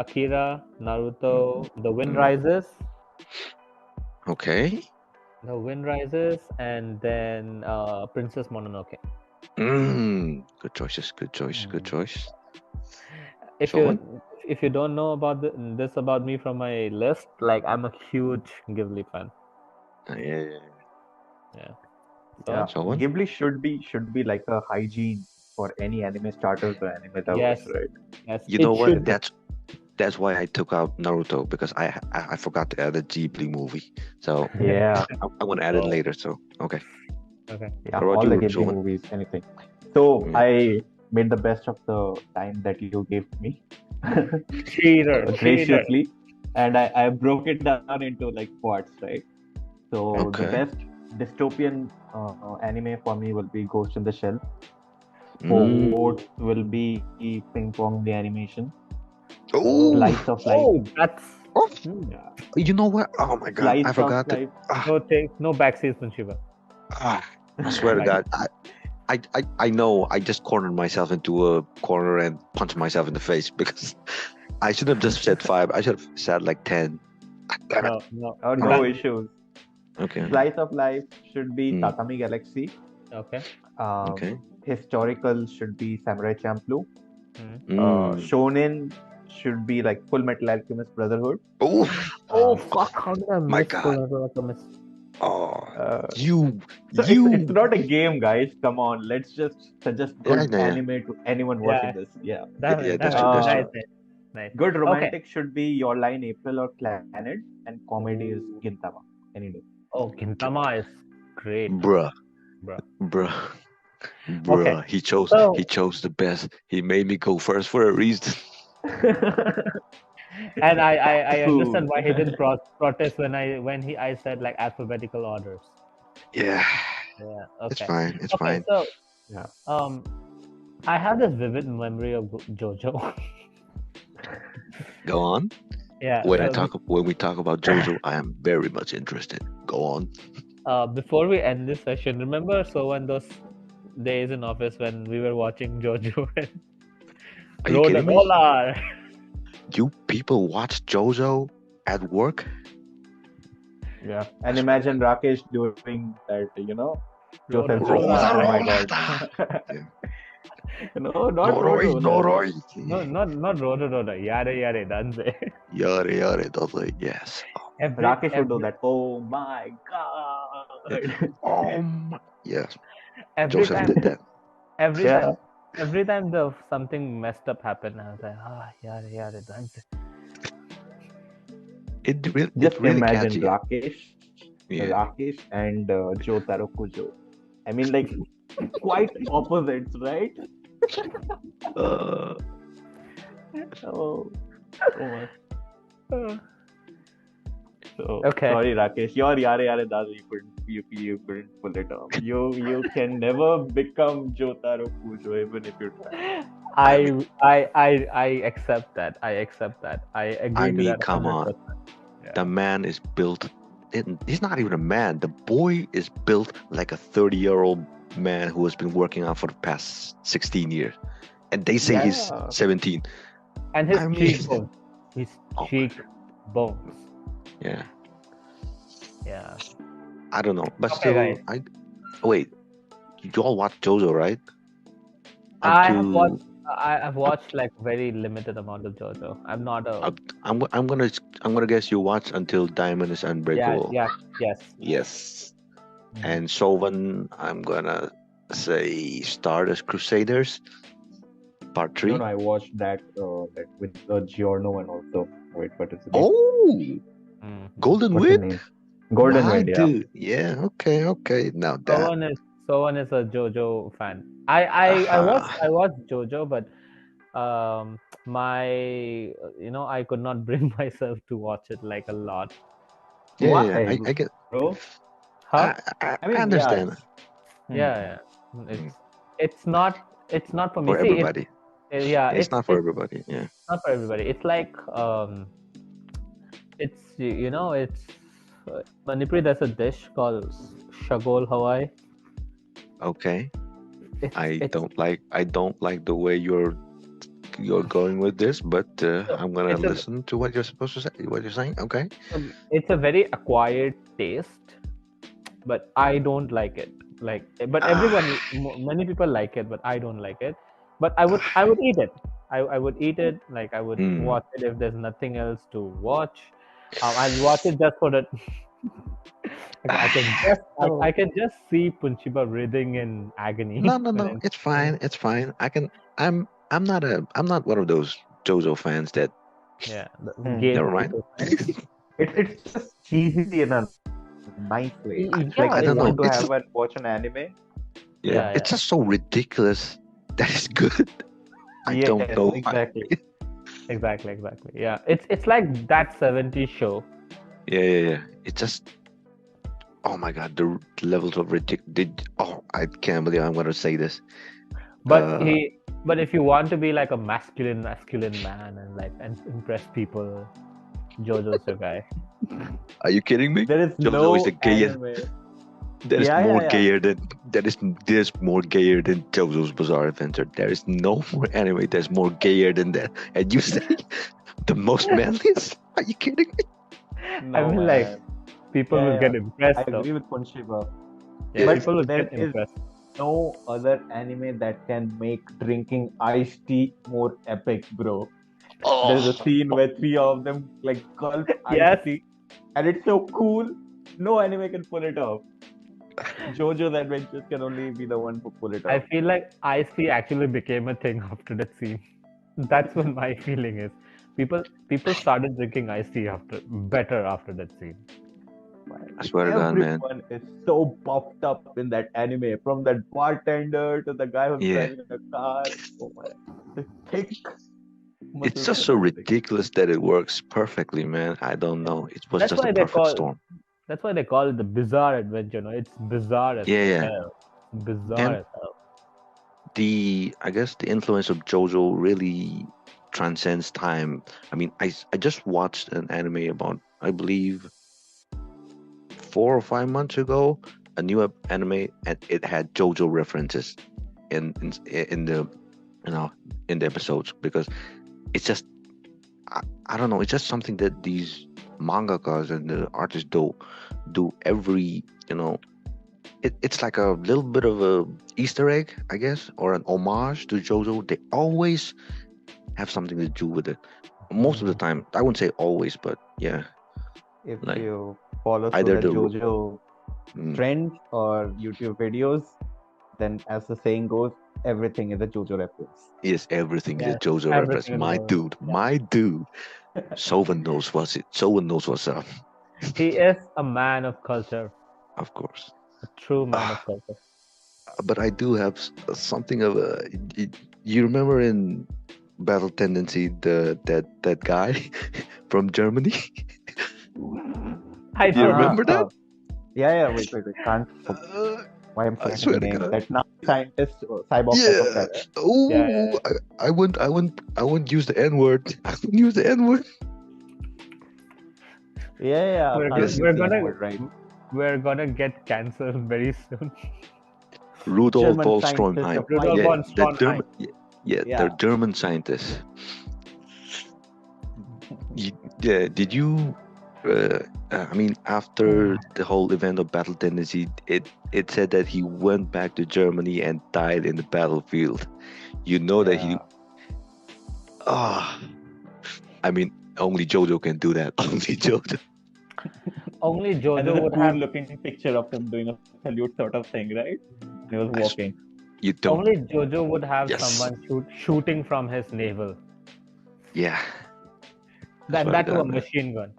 Akira, Naruto, The Wind Mm. Rises, Okay. and then Princess Mononoke. Good choices. Good choice. Good choice. If So what? you don't know about this about me from my list, like I'm a huge Ghibli fan. Yeah. Yeah. Yeah, So what? Ghibli should be like a hygiene for any anime starters or anime lovers, Yes. right? Yes. You it know what? should be. That's why I took out Naruto because I forgot to add a Ghibli movie. So Yeah, I want to add it Oh. later. So okay. Okay. yeah, What about all you, the Ghibli Sovan? movies, anything. So Mm. I made the best of the time that you gave me Cheater. graciously, and I broke it down into like parts, right? So the Okay. best dystopian anime for me will be Ghost in the Shell. Mm. Fourth will be Ping Pong the animation. Oh. Slice of Life. Oh, that's Oh. Yeah. You know what? Oh my God! I Slice of forgot that. Life. no backseat from Shiva. I swear to Right. God, I know I just cornered myself into a corner and punched myself in the face because I should have just said 5. I should have said like 10. Damn it. No. Oh, no Alright. issues. Okay. Slice of Life should be Mm. Tatami Galaxy. Okay. Okay. Historical should be Samurai Champloo. Mm. Shonen should be like Full Metal Alchemist Brotherhood. Oh Oh Um, fuck! How did I my miss God. Fullmetal Alchemist? Oh, uh, you. so it's not a game, guys. Come on, let's just suggest good Yeah. anime to anyone watching this. Yeah. Yeah, that's true. That's true. Nice. Good Okay. romantic should be Your Line April or Planet, and comedy is Gintama. Any day. Oh, Gintama is great. Bruh. Bruh. Bruh. Okay. Bruh. He chose. So- He chose the best. He made me go first for a reason. And I understand why he didn't protest when I said like alphabetical orders. Yeah. Yeah. It's Okay. fine. It's Okay. fine. So Yeah. I have this vivid memory of JoJo. Go on. Yeah. When we talk about JoJo, I am very much interested. Go on. Before we end this session, remember when those days in office when we were watching JoJo and Are you Roll kidding me? Roller. You people watch JoJo at work? Yeah. And imagine Rakesh doing that, Joseph Roll Jonas. Oh my Roll. god. Yeah. No, not Noroi, Rojo. Noroi. No, not Roller. Yare danse. Yare, that's like, yes. Rakesh would do that. Oh my god. Yes. Every Joseph time, did that. every time the something messed up happened, I was like, yare danse. It really Imagine catchy. Rakesh and Jotaro Kujo. I mean, like, quite opposites, right? Uh, Oh my. So, Okay. sorry, Rakesh. Your yare Dada, you couldn't pull it off. You can never become Jotaro Kujo even if you try. I accept that. I agree I to mean, that. come on. 100%. Yeah. The man is built. He's not even a man. The boy is built like a 30-year-old man who has been working out for the past 16 years. And they say he's Yeah. 17. And his I mean- cheekbones. His Oh. cheekbones. Yeah. Yeah. I don't know. But Okay, still, guys. wait. You all watch JoJo, right? I've watched like very limited amount of JoJo. I'm not a I'm gonna guess you watch until Diamond is Unbreakable. yes. Yes. And Sovan, I'm gonna say Stardust Crusaders, Part 3. No, I watched that with Giorno and also wait, what is it? Oh, Mm. Golden What's his Wind. name? Golden My Wind, yeah. dude. Yeah. Okay. Now that. Someone is a JoJo fan. I watched JoJo, but I could not bring myself to watch it like a lot. Yeah. Why? I get. Bro. Huh? I mean, understand. Yeah. It's not for me. For See, everybody. it's not for everybody. Yeah. not for everybody. It's like it's Manipuri. There's a dish called shagol Hawaii. Okay. I don't like the way you're going with this, but I'm gonna it's a listen to what you're supposed to say. What you're saying, okay? it's a very acquired taste, but I don't like it. Like, but everyone, many people like it, but I don't like it. But I would eat it. I would eat it. Like I would Mm. watch it if there's nothing else to watch. I'll watch it just for that. I can just see Punchiba breathing in agony. No. It's fine. It's fine. I'm not one of those JoJo fans that. Yeah, the Hmm. gay Never mind. Punchiba. It's just cheesy in a nice way. Yeah, Like I you don't know. want to It's have and watch an anime. Yeah, it's just so ridiculous that it's good. I don't Yes, know. exactly. exactly. Yeah, it's like that 70s show. Yeah. It's just. Oh my God, the levels of ridiculous. Oh, I can't believe I'm gonna say this. But Uh, but if you want to be like a masculine man and impress people, JoJo's your guy. Are you kidding me? There is JoJo no is the gayest. anime. That is Yeah, more yeah. gayer than there's more gayer than JoJo's Bizarre Adventure. There is no more anime that's more gayer than that. And you say the most manliest? Are you kidding me? No, I mean, like, man. people will get I impressed though. agree with Punshiba. Yeah, But people will there get is impressed. no other anime that can make drinking iced tea more epic, bro. There's a Oh, scene where three of them like gulp Yes. iced tea, and it's so cool. No anime can pull it off. JoJo's Adventures can only be the one who pull it I off. feel like Ice-T actually became a thing after that scene. That's what my feeling is. People started drinking iced tea after that scene. I swear to God, man. Everyone is so puffed up in that anime, from that bartender to the guy who's Yeah. driving a car. Oh my, the thick. It's muscles just and so everything. ridiculous that it works perfectly, man. I don't know. It was That's just why a they perfect call storm. That's why they call it the bizarre adventure. No, it's bizarre as Yeah. hell. Bizarre And as hell. I guess the influence of JoJo really transcends time. I mean, I just watched an anime about, I believe, 4 or 5 months ago, a new anime, and it had JoJo references in the in the episodes, because it's just I don't know, it's just something that these mangakas and the artists do every it's like a little bit of a Easter egg, I guess, or an homage to JoJo. They always have something to do with it. Most of the time, I wouldn't say always, but yeah. If Like, you follow either through the the- JoJo Mm, trends or YouTube videos, then as the saying goes, everything is a JoJo reference. yes, everything is Yeah, a JoJo everything reference. is My JoJo. dude, Yeah. my dude. Sovan knows what's up. He is a man of culture, Of course. a true man of culture. But I do have something of a. You remember in Battle Tendency that guy from Germany? I Do you don't know. remember that? Yeah. Wait. Can't. Why I'm I forgetting swear the to name. God. That Nazi scientist, cyborg Yeah. psychopath. Oh, Yeah. I wouldn't use the N word. I wouldn't use the N word. Yeah. We're, can't Yes. use we're the gonna N-word, right. we're gonna get cancelled very soon. Rudolf German von scientist, Stroheim. a fighter. Rudolf Yeah, von the Stroheim. German. Yeah, Yeah. they're German scientists. Yeah, did you? I mean, after the whole event of Battle Tendency, it said that he went back to Germany and died in the battlefield. You know that he. Yeah. Ah, I mean, only JoJo can do that. Only JoJo. Only And JoJo there's a would cool have. looking picture of him doing a salute sort of thing, right? He was I s- walking. You don't. Only JoJo would have Yes. someone shooting from his navel. Yeah. That swear to to a God, man. machine gun.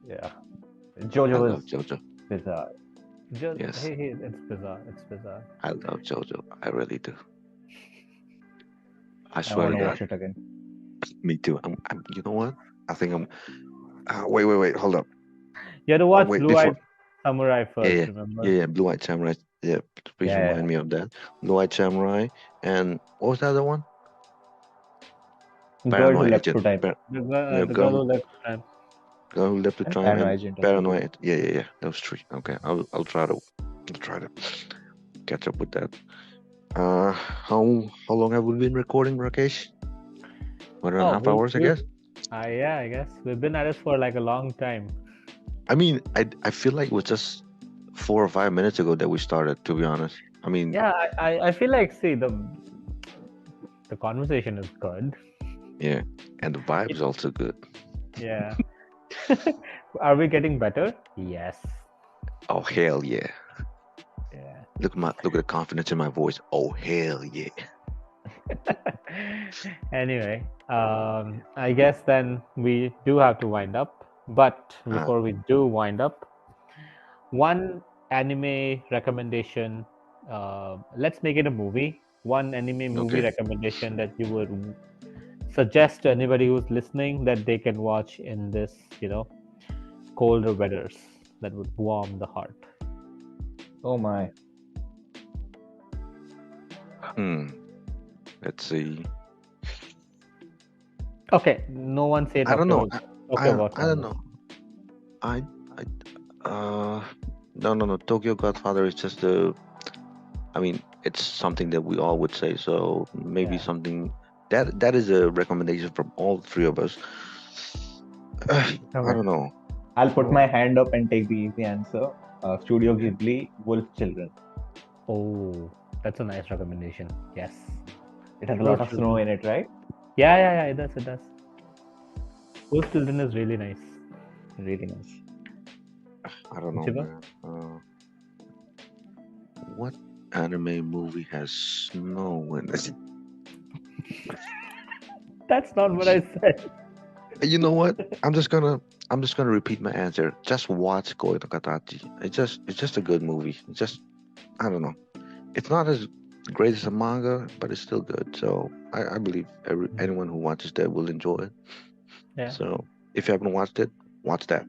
Yeah. I JoJo love is JoJo. bizarre. Yes. Hey, it's bizarre. It's bizarre. I love JoJo. I really do. I I swear want to to God. watch it again. Me too. You know what? I think I'm. Wait. Hold up. You had to watch wait, Blue Eyed before- Samurai first, Yeah. remember? Yeah. Blue Eyed Samurai. Yeah. Please Yeah, remind me of that. Blue Eyed Samurai. And what was the other one? Girl who Paranoid left Agent. to time. Yeah, The girl who left time. Girl Who Left to Time Paranoid and Agent. Paranoid. Yeah. Those three. Okay. I'll try to. catch up with that. How long have we been recording, Rakesh? 1.5 hours, I guess. Yeah, I guess we've been at it for like a long time. I mean, I feel like it was just 4 or 5 minutes ago that we started. To be honest, I mean, Yeah, I feel like the conversation is good. yeah, and the vibe is also good. Yeah. Are we getting better? Yes. Oh hell yeah! Yeah. Look at the confidence in my voice. Oh hell yeah! Anyway, I guess then we do have to wind up. But before we do wind up, one anime recommendation. Let's make it a movie. One anime movie Okay. recommendation that you would suggest to anybody who's listening that they can watch in this, colder weathers that would warm the heart. Oh my. Let's see. Okay, no one say I don't know. Tokyo Godfather. I don't know. No. Tokyo Godfather is just I mean, it's something that we all would say. So maybe Yeah. something that is a recommendation from all three of us. I don't know. I'll put my hand up and take the easy answer. Studio Ghibli, Wolf Children. Oh, that's a nice recommendation. Yes. It has a lot of snow in it, right? Yeah, it does. Wolf Children is really nice. Really nice. I don't know, Shiva? man. What anime movie has snow in it? That's not what I said. You know what? I'm just gonna repeat my answer. Just watch Koi no Katachi. It's just a good movie. It's just, I don't know. It's not as great as a manga, but it's still good. So I believe anyone who watches that will enjoy it. Yeah. So if you haven't watched it, watch that.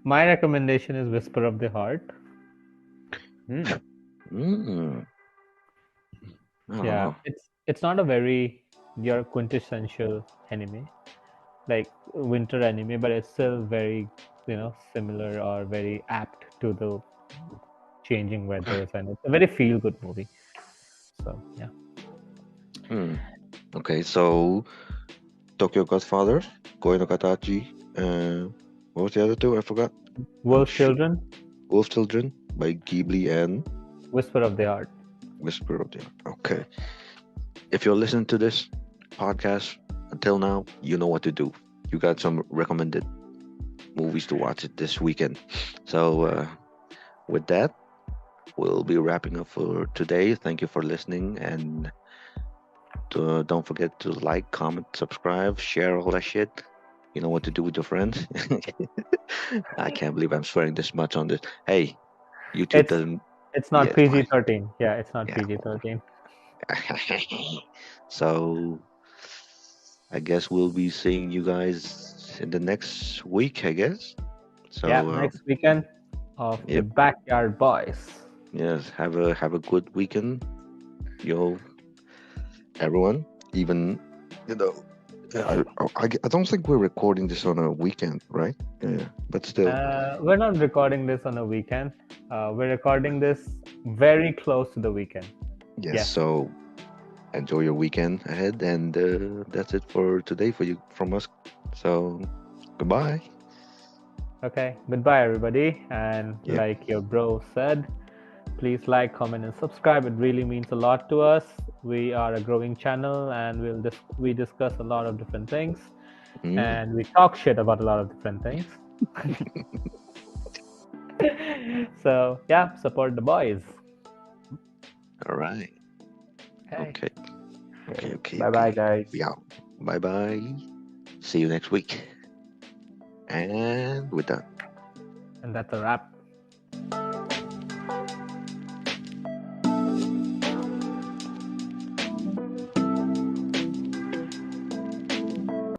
My recommendation is Whisper of the Heart. Mm. Yeah, it's not a very your quintessential anime, like winter anime, but it's still very similar or very apt to the changing weathers, and it's a very feel good movie. So yeah. Okay, so Tokyo Godfather, Koi no Katachi, what was the other two? I forgot. Wolf Children, Wolf Children by Ghibli and Whisper of the Heart. Whisper of the Heart. Okay. If you're listening to this podcast until now, you know what to do. You got some recommended movies to watch it this weekend. So with that, we'll be wrapping up for today. Thank you for listening, and don't forget to like, comment, subscribe, share all that shit. You know what to do with your friends. I can't believe I'm swearing this much on this. Hey, YouTube doesn't. It's not Yeah, it's fine. PG-13. Yeah, it's not Yeah. PG-13. So I guess we'll be seeing you guys in the next week, I guess. So yeah, next weekend of the Backyard Boys. Yes, have a good weekend, everyone. Even I don't think we're recording this on a weekend, right? Yeah, but still. We're not recording this on a weekend. We're recording this very close to the weekend. Yes. So enjoy your weekend ahead, and that's it for today from us. So goodbye. Okay, goodbye everybody, and like your bro said, please like, comment, and subscribe. It really means a lot to us. We are a growing channel, and we discuss a lot of different things, and we talk shit about a lot of different things. So yeah, support the boys. All right. Okay. Bye, guys. Yeah. Bye. See you next week. And we're done. And that's a wrap.